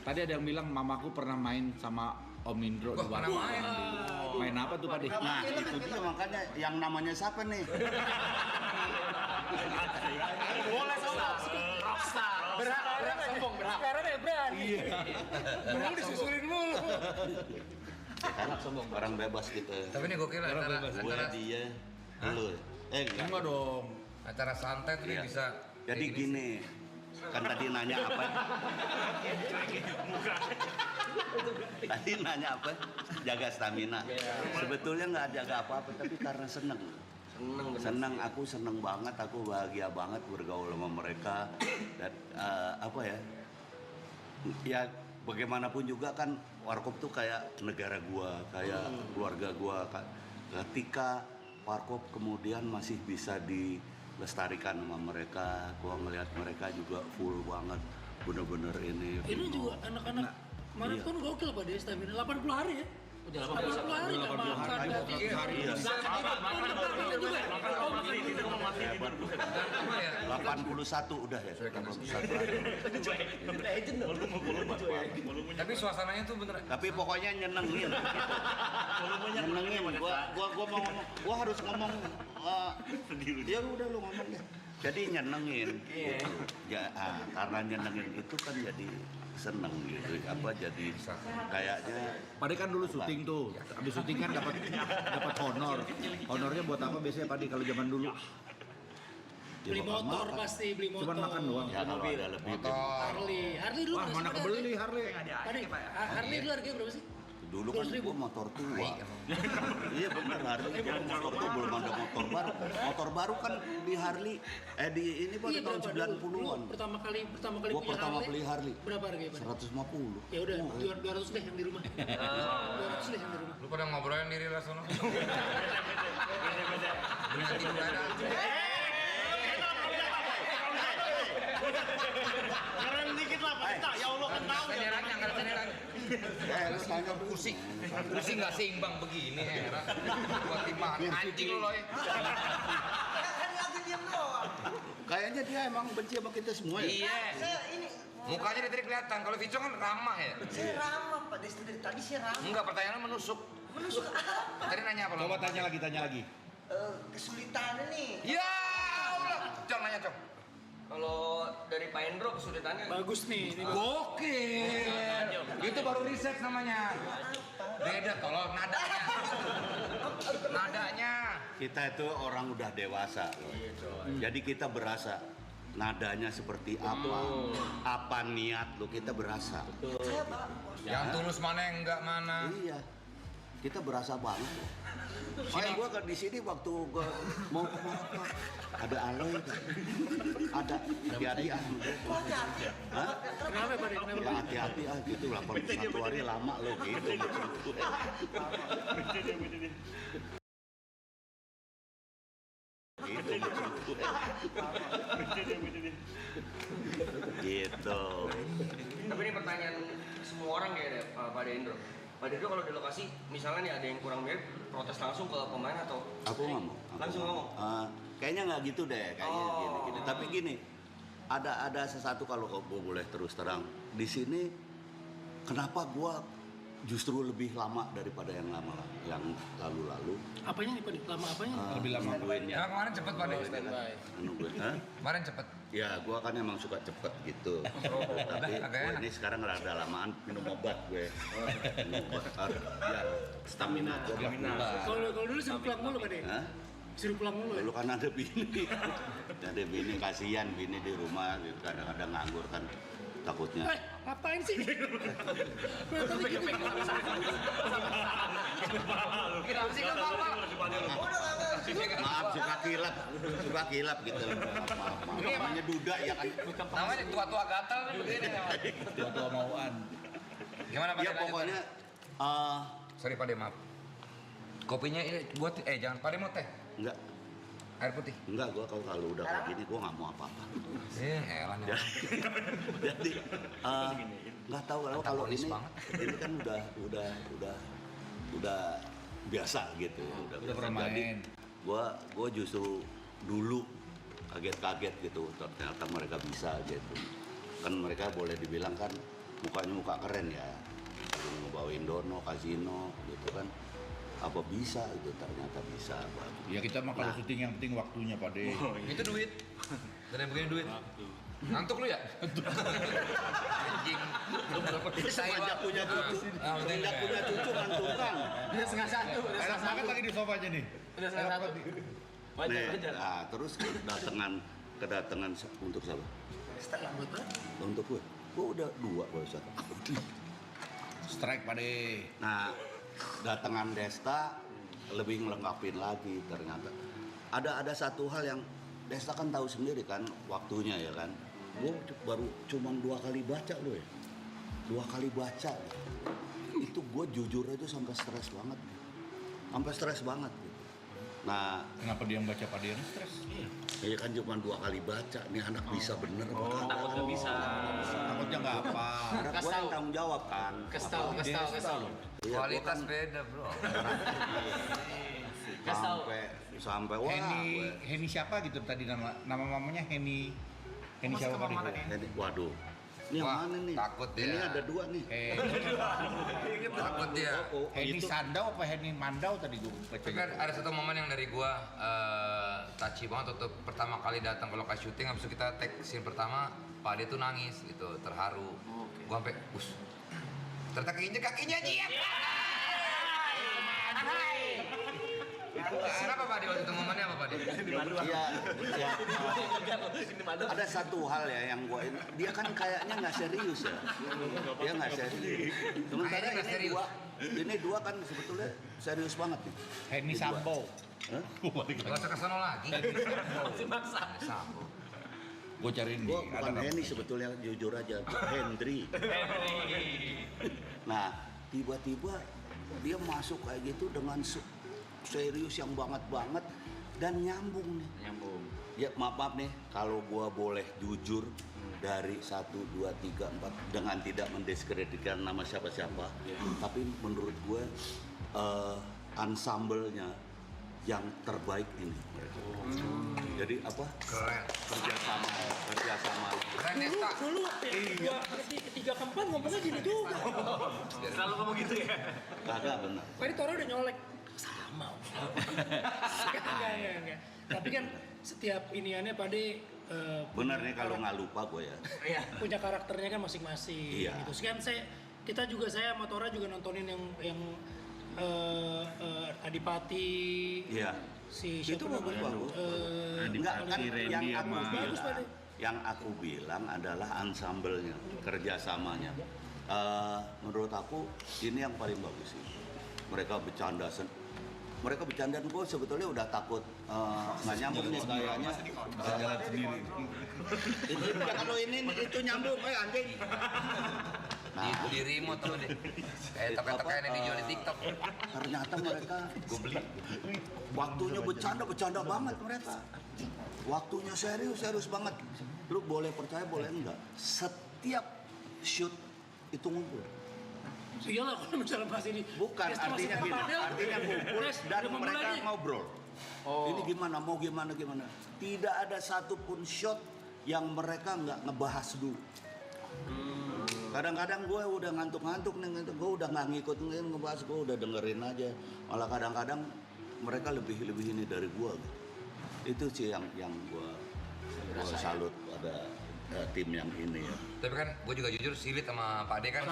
Tadi ada yang bilang mamaku pernah main sama Om Indro di Wah, pernah warung. main. Main apa tuh Pak De? Nah, itu dia makanya yang namanya siapa nih? boleh sombong rockstar berhak sombong karena dia berani Dulu disusulin mulu. Karena sombong orang bebas gitu. Tapi ini gokil lah Gue dia dulu. Enggak dong. Acara santai tuh dia Iya. bisa. Jadi gini, kan tadi nanya apa? Tadi nanya apa? Jaga stamina. Sebetulnya nggak jaga apa-apa, tapi karena seneng. Aku seneng banget, aku bahagia banget bergaul sama mereka dan apa ya? Ya bagaimanapun juga kan Warkop tuh kayak negara gua, kayak keluarga gua. Ketika Warkop kemudian masih bisa dilestarikan sama mereka, gua ngelihat mereka juga full banget, bener-bener ini. Ini juga anak-anak maraton gokil Pak De, stamina 80 hari ya. Udah 80 hari nggak makan. Iya. 81 udah ya. 81. Tapi suasananya tuh bener. Tapi pokoknya nyenengin. Nyenengin. Gua mau ngomong, gua harus ngomong. Ya udah lu ngomong deh. Jadi nyenengin. Ya karena nyenengin itu kan jadi seneng gitu. Apa jadi kayaknya. Pade kan dulu syuting tuh. Habis syuting kan dapat honor. Honornya buat apa biasanya Pade kalau zaman dulu? Beli motor pasti, beli motor. Cuman makan doang. Ya kalau ada lebih. Harley dulu. Wah, mana kebeli Harley. Tadi Harley dulu harganya berapa sih? Dulu kan gua motor tua. Iya bener Harley. Motor tua belum ada motor baru. Motor baru kan di Harley. Di ini pada tahun 90-an. Pertama kali Gua pertama beli Harley. Berapa harganya Pak? 150. Ya udah 200 deh yang di rumah. 200 deh yang di rumah. Lu pada ngobrolin diri lah sono. Keren dikit lah Pak. Ya Allah kan tahu ya. Lu tanya Kursi nggak seimbang begini heran. Buat gimana? Anjing lo ya. Kan lagi diam doang. kayaknya dia emang benci sama kita semua ya. Iya. Saya ini Mukanya dari tadi kelihatan. Kalau Vicong kan ramah ya. saya ramah Pak Des, dari tadi saya ramah. Enggak, pertanyaannya menusuk. Menusuk apa? Tadi nanya apa lo? Coba tanya lagi. Kesulitannya nih. Ya Allah. Cong nanya Cong. kalau dari Pak Endro kesulitannya Bagus nih. Ini Gokil. Itu baru riset namanya. Beda tolong nadanya. Nadanya. Kita itu orang udah dewasa loh. Jadi kita berasa nadanya seperti apa niat lo kita berasa. Yang tulus mana yang enggak mana. Iya. kita berasa banget loh. Soalnya gue di sini waktu gue mau ke apa, ada Aloy, ada hati-hati ah. Hah? Kenapa Pak? Ya hati-hati ah gitu, 81 hari lama loh gitu. Gitu. Tapi ini pertanyaan semua orang kayaknya Pak Dendro. Pak Dendro kalau di lokasi, misalnya nih ada yang kurang mirip, protes langsung ke pemain atau? Aku ngomong. Langsung ngomong. Kayaknya nggak gitu deh, kayaknya gini. Tapi gini, ada sesuatu kalau gue boleh terus terang di sini. Kenapa gue justru lebih lama daripada yang lalu-lalu? Apanya nih Pak? Lama apanya? Lebih lama. Nungguinnya. Kemarin cepet Pak. Nungguin. Hah? Kemarin cepet. Ya, gue kan emang suka cepet gitu. Tapi gue ini sekarang rada lamaan minum obat gue. Minum obat biar stamina gue. Kalau dulu suruh pulang mulu Pak De? Hah? Suruh pulang mulu ya? Dulu kan ada bini. Ada bini, kasihan bini di rumah. Kadang-kadang nganggur kan. Takutnya. Ngapain sih? Maaf, suka kilap gitu. Namanya duda ya kan. Namanya tua-tua gatal nih begini. Tua-tua mauan. Gimana Pak? Ya pokoknya. Sorry Pak De, maaf. Kopinya ini buat jangan Pak De mau teh. Enggak. Air putih. Enggak, gua kalau udah kayak gini gua nggak mau apa-apa. Heran ya. Jadi nggak tahu kalau ini kan udah biasa gitu. Udah pernah main. Gua justru dulu kaget-kaget gitu, ternyata mereka bisa gitu. Kan mereka boleh dibilang kan mukanya muka keren ya, ngebawain Dono, Kasino gitu kan. Apa bisa itu, ternyata bisa. Ya kita mah kalau syuting yang penting waktunya Pak De. Itu duit. Dan yang begini duit. Ngantuk lu ya? Anjing. Saya punya cucu. Tidak punya cucu ngantukan. Udah setengah satu. Enak banget lagi di sofa aja nih. Udah setengah satu. Wajar. Nah, terus kedatangan untuk siapa? Setengah buat berapa? Untuk gue. Gue udah 2 Pak. Strike Pak De. Nah, datangan Desta lebih ngelengkapin lagi ternyata. Ada satu hal yang Desta kan tahu sendiri kan waktunya ya kan. Gue baru cuma 2 kali baca loh ya. 2 kali baca. Itu gue jujur aja sampai stres banget. Sampai stres banget. Nah, kenapa dia yang baca Pak De yang stres? Iya kan cuma 2 kali baca. Nih anak bisa bener. Takut nggak bisa. Takutnya nggak apa. Karena gue yang tanggung jawab kan. Kestal. Iya, Kualitas kan, beda bro. sampai wah. Heni siapa gitu tadi nama mamanya Heni siapa Pak De? Heni, waduh. Ini yang mana nih? Takut dia. Ini ada 2 nih. Takut dia. Heni Sandau apa Heni Mandau tadi gue baca. Tapi kan ada satu momen yang dari gua touchy banget waktu pertama kali datang ke lokasi syuting. Habis itu kita take scene pertama, Pak De tuh nangis gitu, terharu. Gua sampai ternyata kakinya jiap. Kenapa Pak De waktu itu momennya apa Pak De? Iya. Ada satu hal ya yang gua dia kan kayaknya nggak serius ya. Dia nggak serius. Sementara ini dua kan sebetulnya serius banget nih. Heni Sambo. Gak usah kesana lagi. Sambo. Gue cariin gue bukan Henny sebetulnya, jujur aja, Hendry. Nah, tiba-tiba dia masuk kayak gitu dengan serius yang banget dan nyambung nih. Ya maaf nih, kalau gue boleh jujur dari 1, 2, 3, 4 dengan tidak mendiskreditkan nama siapa-siapa, tapi menurut gue ensemble-nya yang terbaik ini. Jadi apa? Keren. Kerjasama. Keren Desta. Dulu ketiga keempat ngomongnya gini juga. Selalu ngomong gitu ya. Kagak benar. Tadi Toro udah nyolek. Sama. Enggak. Tapi kan setiap iniannya Pak De benar nih kalau nggak lupa gue ya. Iya. Punya karakternya kan masing-masing. Iya. Gitu. Sekian saya sama Tora juga nontonin yang Adipati. Iya. Si itu bagus. Enggak kan yang aku bilang adalah ensemble-nya, kerjasamanya. Menurut aku ini yang paling bagus sih. mereka bercandaan gue sebetulnya udah takut nggak nyambung nih kayaknya bisa jalan sendiri. Kalau ini itu nyambung anjing. Di remote tuh deh. Kayak teka-tekain yang dijual di TikTok. Ternyata mereka waktunya bercanda banget mereka. Waktunya serius banget. Lu boleh percaya boleh enggak. Setiap shoot itu ngumpul. Iyalah kalau misalnya Mas ini. Bukan, artinya gini. Artinya ngumpul dan mereka ngobrol. Ini gimana, mau gimana. Tidak ada satupun shot yang mereka nggak ngebahas dulu. Kadang-kadang gue udah ngantuk-ngantuk nih, gue udah nggak ngikutin ngebahas, gue udah dengerin aja. Malah kadang-kadang mereka lebih ini dari gue. Itu sih yang gue salut pada tim yang ini ya. Tapi kan gue juga jujur silit sama Pak Ade kan.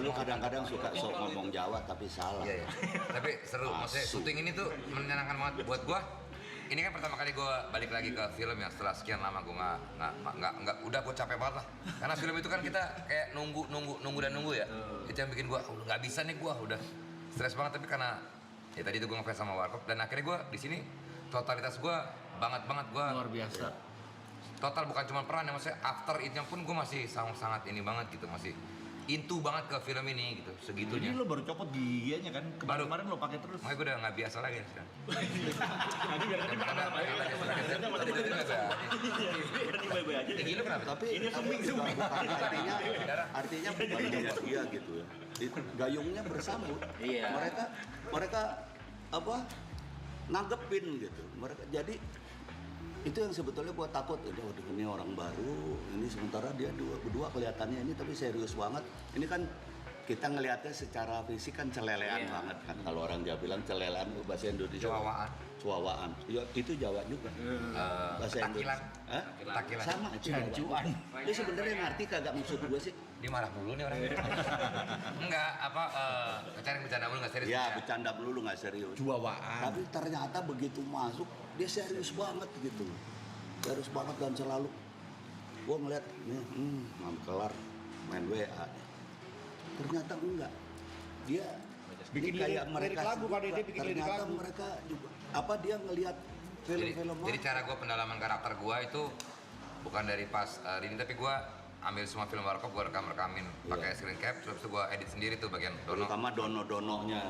Lu kadang-kadang suka sok ngomong Jawa tapi salah. Iya. Tapi seru, maksudnya syuting ini tuh menyenangkan banget buat gue. Ini kan pertama kali gue balik lagi ke film ya, setelah sekian lama gue nggak udah gue capek banget lah. Karena film itu kan kita kayak nunggu ya. Itu yang bikin gue nggak bisa nih, gue udah stres banget. Tapi karena ya tadi itu gue ngefans sama Warkop dan akhirnya gue di sini totalitas gue banget gue Luar biasa. total bukan cuma peran ya, maksudnya after itnya pun gue masih sangat ini banget gitu, masih into banget ke film ini gitu, segitunya. Jadi lo baru copot giginya kan? Kemarin lo pakai terus. Makanya gue udah nggak biasa lagi sekarang. Nanti biar nanti makan apa ya? Tinggi lu kenapa? Tapi artinya bukan dia gitu ya. Gayungnya bersambut. Iya. Mereka apa? Nanggepin gitu. Mereka jadi itu yang sebetulnya gua takut, ini orang baru, ini sementara dia berdua kelihatannya ini tapi serius banget. Ini kan kita ngelihatnya secara fisik kan celelean banget kan. Kalau orang Jawa bilang celelean, bahasa Indonesia cuawaan. Ya, itu Jawa juga. Bahasa Indonesia. Takilan. Sama Jawa. Dia sebenarnya ngerti kagak maksud gua sih. Dia marah dulu nih orangnya. Enggak, bercanda mulu nggak serius. Ya, bercanda dulu nggak serius. Cuawaan. Tapi ternyata begitu masuk dia serius banget gitu. Serius banget dan selalu gua ngeliat nih, kelar main WA. Ternyata enggak. Dia bikin kayak lirik lagu Pak Dede, bikin lirik ternyata lagu. mereka juga apa dia ngelihat film-film. Jadi cara gue pendalaman karakter gue itu bukan dari pas ini, tapi gue ambil semua film Warkop, gue rekamin pakai screen cap, terus gue edit sendiri tuh bagian dono. Terutama dono-dononya.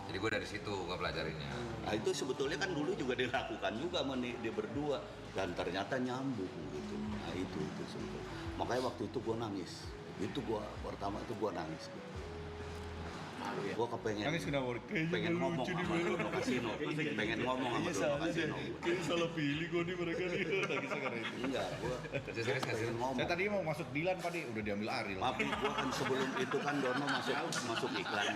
Jadi gue dari situ gue pelajarinya. Nah itu sebetulnya kan dulu juga dilakukan juga sama dia berdua dan ternyata nyambung gitu. Nah itu sebetulnya. Makanya waktu itu gue nangis. Itu gue pertama itu gue nangis. Gue kepengen Nangis kenapa? pengen ngomong sama Dono Kasino, pengen ngomong sama Dono Kasino. Kayaknya salah pilih kok nih mereka nih. Nangis karena itu. Enggak, gue pengen ngomong. Saya tadi mau masuk Dilan Pak, udah diambil Ariel. Tapi gue kan sebelum itu kan Dono masuk iklan.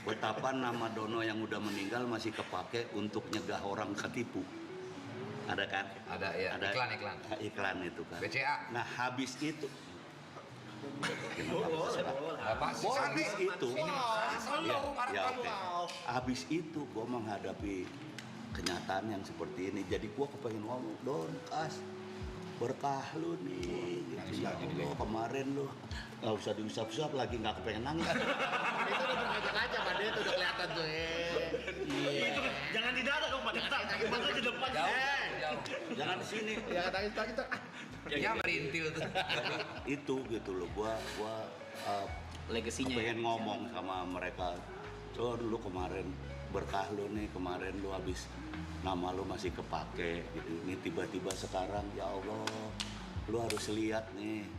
Betapa nama Dono yang udah meninggal masih kepake untuk nyegah orang ketipu. Ada kan? Ada ya, iklan. Iklan itu kan. BCA. Nah habis itu Apa sih? habis itu Ya, oke. Habis itu gue menghadapi kenyataan yang seperti ini. Jadi gue kepengen ngomong, Don, Kas, berkah lu nih. Gitu. Ya Allah, kemarin lu nggak usah diusap-usap lagi, nggak kepengen nangis. Itu udah berkaca-kaca, Pak Dede, itu udah kelihatan tuh. Itu jangan di dada dong, Pak Dede. Kaki mata di depan. Jangan di sini. Ya kata kita. Ya merintil tuh. Itu gitu loh, gua Legasinya pengen ngomong sama mereka. So dulu kemarin berkah lu nih, kemarin lu habis nama lu masih kepake gitu. Ini tiba-tiba sekarang ya Allah, lu harus lihat nih.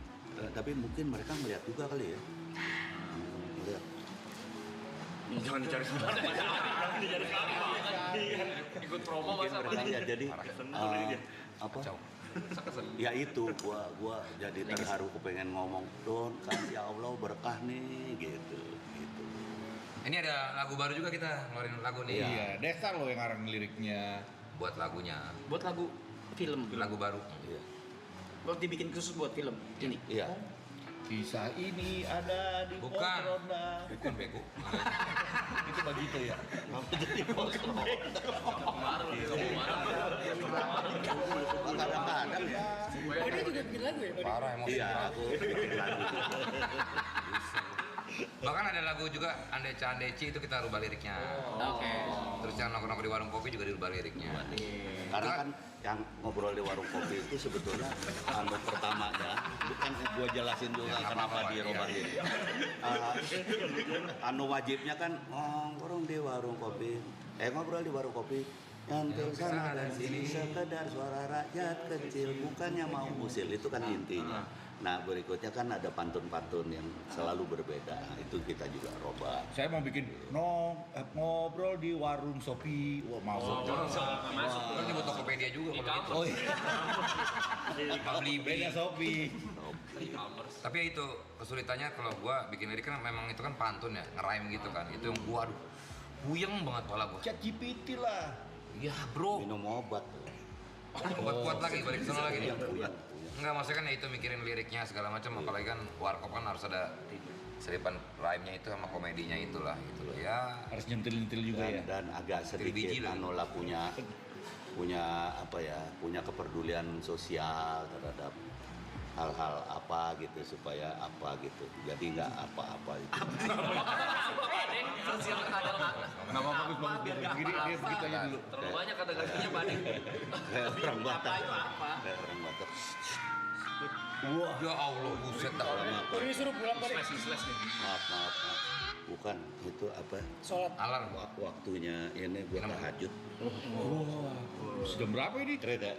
Tapi mungkin mereka melihat juga kali ya. Lihat. Jangan dicari sebenarnya. Jangan dicari ikut promo Mungkin mereka ya jadi apa? Ya itu gua jadi terharu kepengen ngomong, Don, kan ya Allah berkah nih gitu. Ini ada lagu baru juga, kita ngeluarin lagu nih. Iya, Desa lo yang ngarang liriknya. Buat lagunya. Buat lagu film. Lagu baru. Iya. Buat dibikin khusus buat film ini. Iya. Kisah ini ada di Bukan. pos ronda. Bukan bego. Itu begitu ya. Kadang-kadang ya Bade juga bikin lagu ya? Bade? Parah emosi. Iya, aku lagu. Bahkan ada lagu juga Andeca Andeci itu kita rubah liriknya. Oke. Terus yang nongkrong di warung kopi juga dirubah liriknya. Karena kan yang ngobrol di warung kopi itu sebetulnya pertamanya bukan gua jelasin juga kenapa dirubah ini. Wajibnya kan ngobrol di warung kopi. Ngobrol di warung kopi. Nyantel sana dan sini sekedar suara rakyat kecil, bukannya mau usil, itu kan intinya. Nah berikutnya kan ada pantun-pantun yang selalu berbeda, nah, itu kita juga robah. Saya mau bikin ngobrol di warung Sopi. Wah, masuk. Masuk. Kan nyebut Tokopedia juga kalau gitu. Oh iya. Beda Sopi. Tapi ya itu kesulitannya kalau gua bikin lirik kan memang itu kan pantun ya, nge-rhyme gitu kan. Itu yang gua aduh puyeng banget kepala gua. ChatGPT lah. Iya, bro. Minum obat. Obat kuat lagi, balik ke sana lagi nih. Puyeng. Enggak, maksudnya kan ya itu mikirin liriknya segala macam, apalagi kan warkop kan harus ada selipan rhyme-nya itu sama komedinya itulah gitu loh ya. Harus nyentil-nyentil juga ya. Dan agak sedikit Anola punya apa ya, punya kepedulian sosial terhadap hal-hal apa gitu supaya apa gitu, jadi nggak apa-apa itu. Nggak apa-apa, bagus. Begini dia begitu aja dulu. Terlalu banyak kata-katanya Bade. Kayak orang Batak. Apa itu apa? Kayak orang Batak. Wah, ya Allah, buset dah. Ini suruh pulang Bade. Maaf. Bukan, itu apa? Sholat. Alarm. Waktunya ini buat tahajud. Sudah berapa ini? Keren ya?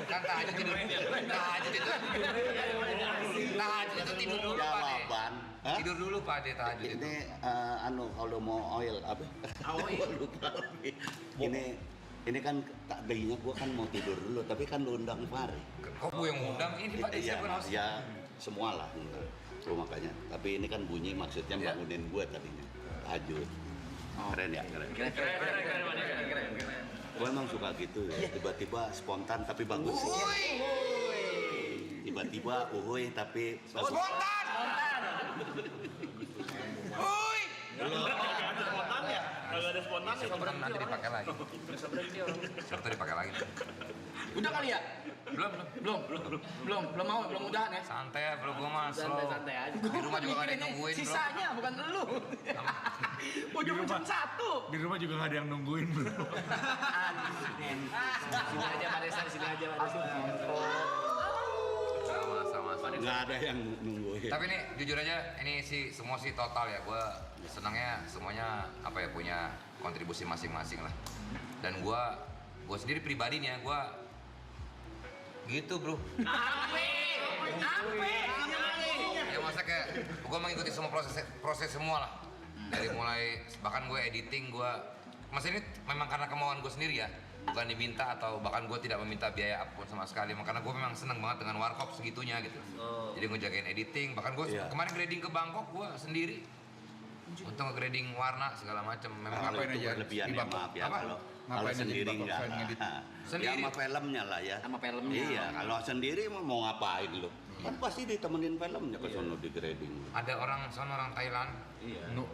Kan tahajud tidur. Tahajud itu tidur dulu Pak De. Jawaban. Tidur dulu Pak De tahajud itu. Ini kalau mau oil apa? Lupa lagi. Ini kan tadinya gua kan mau tidur dulu, tapi kan lu undang Fahri. Kok gua yang undang ini Pak De siapa harus? Ya semua lah. Tuh makanya. Tapi ini kan bunyi maksudnya bangunin gua tadinya. Tahajud. Keren ya? Keren. Gue emang suka gitu ya, tiba-tiba spontan tapi bagus. Tiba-tiba uhuy tapi bagus. Spontan! Uy! Kalau ada spontan ya Spontan nanti dipakai lagi. Sabtu dipakai lagi. Udah kali ya? Belum mau, belum udahan ya? Santai bro, gua mah slow. Santai aja. Di rumah juga nggak ada yang nungguin bro. Sisanya bukan lu. Ujung jam 1. Di rumah juga nggak ada yang nungguin bro. Sini aja Pak Desa, sini aja Pak Desa. Sama. Nggak ada yang nungguin. Tapi nih jujur aja ini sih semua sih total ya. Gua senangnya semuanya apa ya punya kontribusi masing-masing lah. Dan gua sendiri pribadi nih ya, gua gitu bro. Ya masa kayak gue mengikuti semua proses semua lah. Dari mulai bahkan gue editing masa ini memang karena kemauan gue sendiri ya, bukan diminta atau bahkan gue tidak meminta biaya apapun sama sekali. Karena gue memang senang banget dengan warkop segitunya gitu. Jadi gue jagain editing, bahkan gue kemarin grading ke Bangkok gue sendiri untuk nge-grading warna segala macam. Memang Kalau itu berlebihan ya maaf ya kalau sendiri enggak. Sendiri. Ya sama filmnya lah ya. Sama filmnya. Iya, kalau sendiri mau ngapain lu? Kan pasti ditemenin filmnya ke sono di grading. Ada orang Thailand. Iya. Nu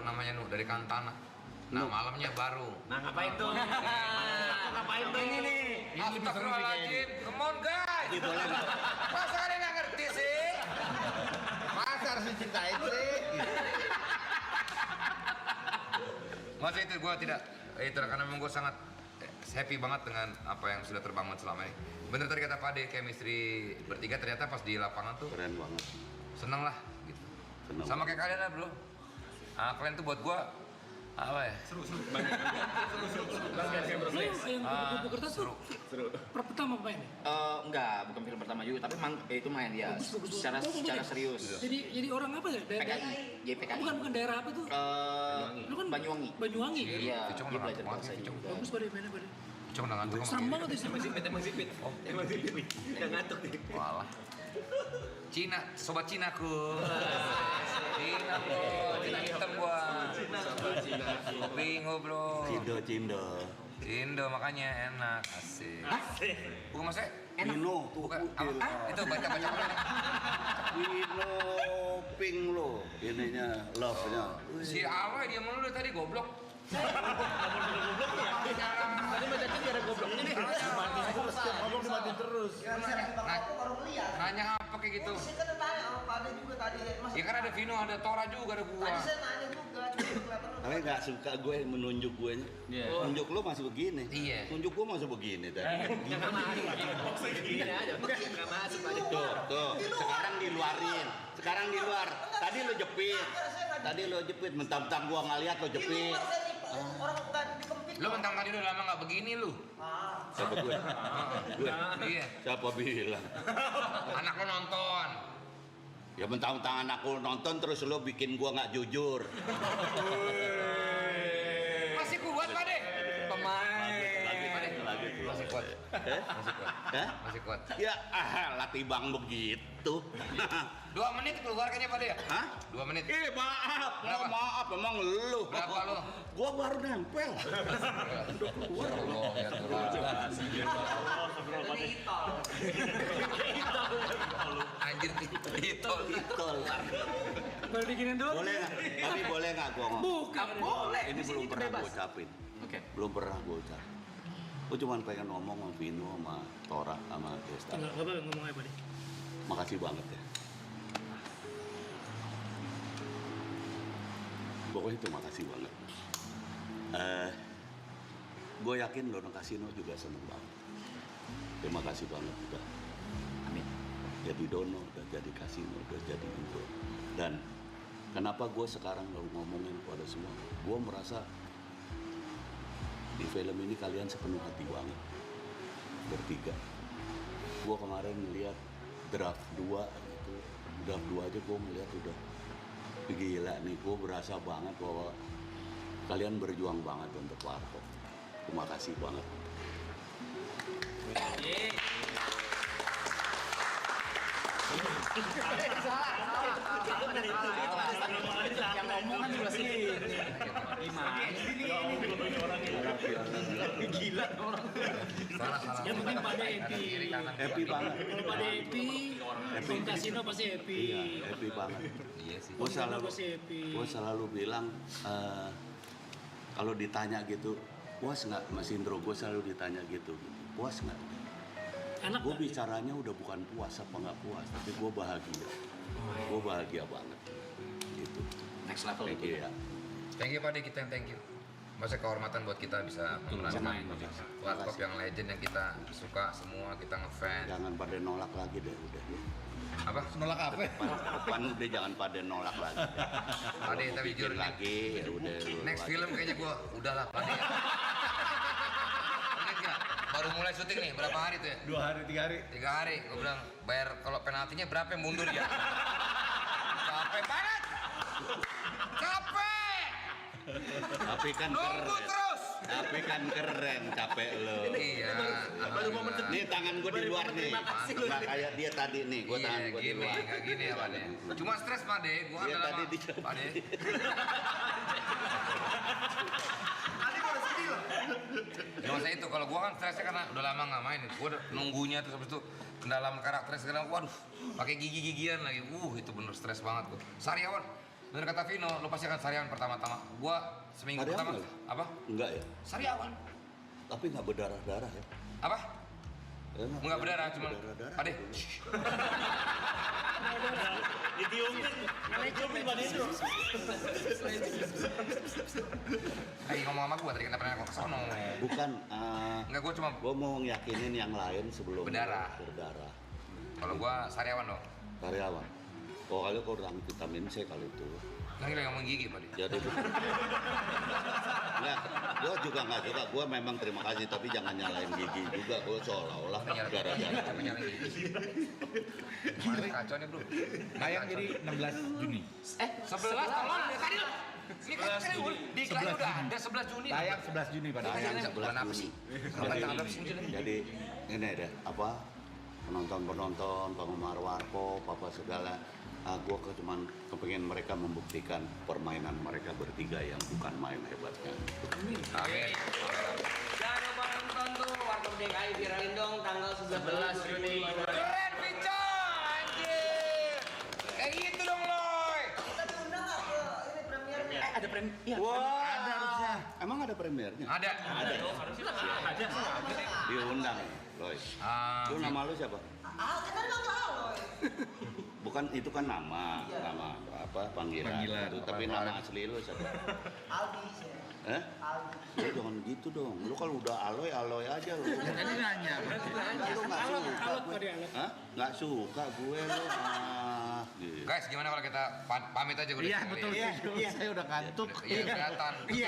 namanya dari Kantana. Nah malamnya baru. Nah ngapain tuh? Ngapain tuh? Ini nih. Astagfirullahaladzim, come on guys. Masa kalian nggak ngerti sih? Masa harus dicintain sih? Masa itu gue tidak, karena memang gue sangat happy banget dengan apa yang sudah terbangun selama ini. Bener tadi kata Pak De, chemistry bertiga ternyata pas di lapangan tuh keren banget. Seneng lah gitu. Seneng. Sama kayak kalian lah bro. Kalian tuh buat gue apa ya? Seru. Lo yang buku kertas tuh pertama main ya? Enggak, bukan film pertama juga, tapi itu main ya secara serius. Jadi orang apa ya? JPKI. Bukan daerah apa tuh? Lu kan Banyuwangi. Banyuwangi kan? Iya, Ficong dia udah belajar ngantuk bahasa banget, juga. Bagus pada mainnya pada. Ficong udah ngantuk. Serem banget ya Emang sipit. Walah. Cina, sobat Cinaku. Cina bro, Cina hitam gua. Bingo bro. Cindo makanya enak, asik. Bukan maksudnya enak. Wino, Bukan apa? Itu baca. Wino pink lo, ininya love-nya. Si Awa dia mulu dari tadi goblok. Tadi baca tuh ada gobloknya nih. Setiap ngomong dimatiin terus. Ya, aku baru melihat. Nanya apa kayak gitu? Saya kan tanya, ada juga tadi. Mas, Ya kan ada Vino, ada Tora juga, ada gua. tadi saya nanya juga, cuma kelihatan. Tapi nggak suka gue menunjuk gue nya. Nunjuk lo masih begini. Iya. Nunjuk gue masih begini tadi. Jangan masuk. Gini aja. Enggak masuk aja. Tuh. Sekarang diluarin. Sekarang di luar. Tadi lo jepit. Mentang-mentang gua nggak lihat lo jepit. Orang tadi dikempit. Lu mentang tadi udah lama nggak begini lu. Siapa gue? Gue. Iya. Siapa bilang? Anak lu nonton. Ya mentang-mentang anakku nonton terus lo bikin gua nggak jujur. Masih kuat Pak De. Masih kuat. Masih kuat. Ya latih bang begitu. 2 menit keluar kayaknya Pak De. Hah? 2 menit. Maaf. Berapa? Maaf emang lu. Berapa lu? Gua baru nempel. Allah ya Tuhan. Anjir ditol. Baru bikinin dulu. Boleh nggak? Tapi boleh nggak gua ngomong? Bukan boleh. Ini belum pernah gua ucapin. Oke. Belum pernah gua ucapin. Gua cuma pengen ngomong sama Vino, sama Tora, sama Desta. Enggak apa ngomong apa nih? Makasih banget ya. Pokoknya itu makasih banget. Gue yakin Dono Kasino juga seneng banget. Terima kasih banget udah. Amin. Jadi Dono, udah jadi Kasino, udah jadi Indo. Dan kenapa gue sekarang ngomongin pada semua? Gue merasa di film ini kalian sepenuh hati banget. Bertiga. Gue kemarin melihat draft 2 itu. Draft 2 aja gue melihat udah gila nih. Gue berasa banget bahwa kalian berjuang banget untuk Warkop. Terima kasih banget. Yang ngomong kan juga sih. Gila orang. Yang penting pada happy. Happy banget. Kalau pada happy, Om Kasino pasti happy. Iya, happy banget. Iya sih. Gue selalu bilang kalau ditanya gitu, puas nggak Mas Indro? Gue selalu ditanya gitu, puas nggak? Gue bicaranya udah bukan puas apa nggak puas, tapi gue bahagia. Gue bahagia banget. Gitu. Next level Thank you ya. Thank you Pak De, kita yang thank you. Masa kehormatan buat kita bisa memerankan Warkop yang legend yang kita suka semua, kita ngefans. Jangan pada nolak lagi deh udah. Apa? Nolak apa? Depan udah jangan pada nolak lagi. Pak De, tapi jujur lagi ya udah. Next film kayaknya gua udahlah Pak De. Ingat nggak? Baru mulai syuting nih, berapa hari tuh ya? 2 hari, 3 hari. 3 hari, gua bilang bayar kalau penaltinya berapa yang mundur ya? Capek banget. Capek. Tapi kan Nunggu keren. terus. Tapi kan keren, capek lo. Iya. Baru momen nih tangan gue di luar nih. Nggak kayak dia tadi nih, gue tangan gue di luar. Nggak gini ya Pak De. Cuma stres Pak De, gua Dia udah tadi lama. di Pak De. Cuma saya itu, kalau gua kan stresnya karena udah lama nggak main. Gua udah nunggunya terus habis itu pendalaman karakter segala, waduh, pakai gigi-gigian lagi. Itu bener stres banget gua. Sariawan, bener kata Vino, lo pasti akan Sariawan pertama-tama. Gua seminggu Sariawan pertama, nggak? apa? Enggak ya? Sariawan. Tapi nggak berdarah-darah ya? Apa? Ya, Enggak berdarah, cuma berdarah-darah. Pak De. Ditiumin Pak Indro. Lagi ngomong sama gua tadi kenapa nanya ke sono. Bukan, Enggak, gua cuma gue mau yakinin yang lain sebelum Berdarah. berdarah. kalau gua Sariawan dong. Karyawan. Oh kali kau kurang vitamin C kali itu. Lagi ngomong gigi Pak De. Jadi nggak, gue juga nggak suka. Gue memang terima kasih, tapi jangan nyalain gigi juga. Gue seolah-olah gara-gara. Gimana kacau nih bro. Tayang jadi 16 Juni. 11 tolong ya tadi lo. Ini kan di iklan udah ada 11 Juni. Tayang 11 Juni pada Tayang tayang. 11 apa sih? Sampai tanggal berapa sih munculnya? Jadi ini deh apa penonton-penonton, penggemar Warkop, apa segala. Gue cuman kepengen mereka membuktikan permainan mereka bertiga yang bukan main hebatnya. Amin. Jangan lupa nonton tuh Warkop DKI viralin dong tanggal 11 Juni. Keren Pico, anjir. Kayak gitu dong Loy. Kita diundang nggak ke ini premiernya? ada iya. Wah, ada harusnya. Emang ada premiernya? Ada. Ada. Diundang, Loy. Lu nama lu siapa? Bukan itu kan nama apa panggilan. Tapi nama asli lu siapa? Aldi sih. Lu jangan gitu dong. Lu kalau udah aloy aja lu. Tadi nanya. Lu nggak suka gue. Hah? Nggak suka gue lu. Gitu. Guys, gimana kalau kita pamit aja udah? Iya betul. Iya, saya udah kantuk. Iya kelihatan. Iya.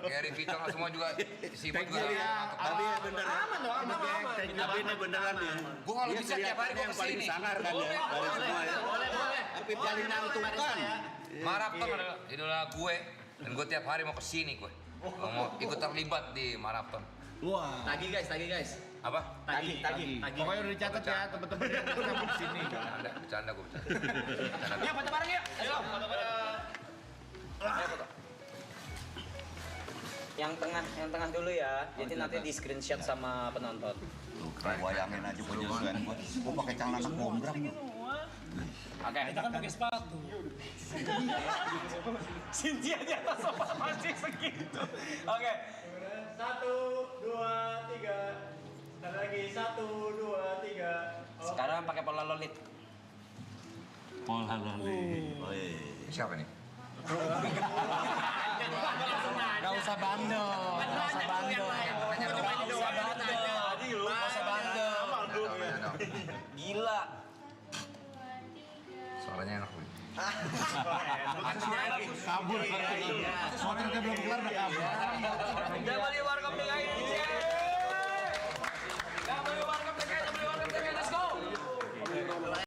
Gary Victor semua juga sibuk juga. Tapi beneran. Aman dong, aman. Tapi ini beneran ya. Gua kalau bisa tiap hari gua yang paling kesini. sangar kan ya. Dari semua ya. Boleh. Tapi paling menentukan. Maraton adalah idola gue dan gue tiap hari mau kesini gue. Mau ikut terlibat di maraton. Wah. Tagih guys. Apa? Tagih. Pokoknya udah dicatat ya teman-teman yang bergabung di sini. Bercanda gue bercanda. Yuk foto bareng yuk. Ayo foto. Yang tengah dulu ya. Jadi nanti di screenshot sama penonton. Bayangin aja punya gua pakai celana anak gondrong. Oke. Kita kan pakai sepatu. Cynthia di atas sofa masih segitu. Oke. 1, 2, 3. Sekali lagi 1, 2, 3. Sekarang pakai pola lolit. Siapa nih? Gak usah bandel. Gila. Suaranya enak gue. Kabur. Soalnya belum kelar udah kabur. Jangan di warkop dengan ini.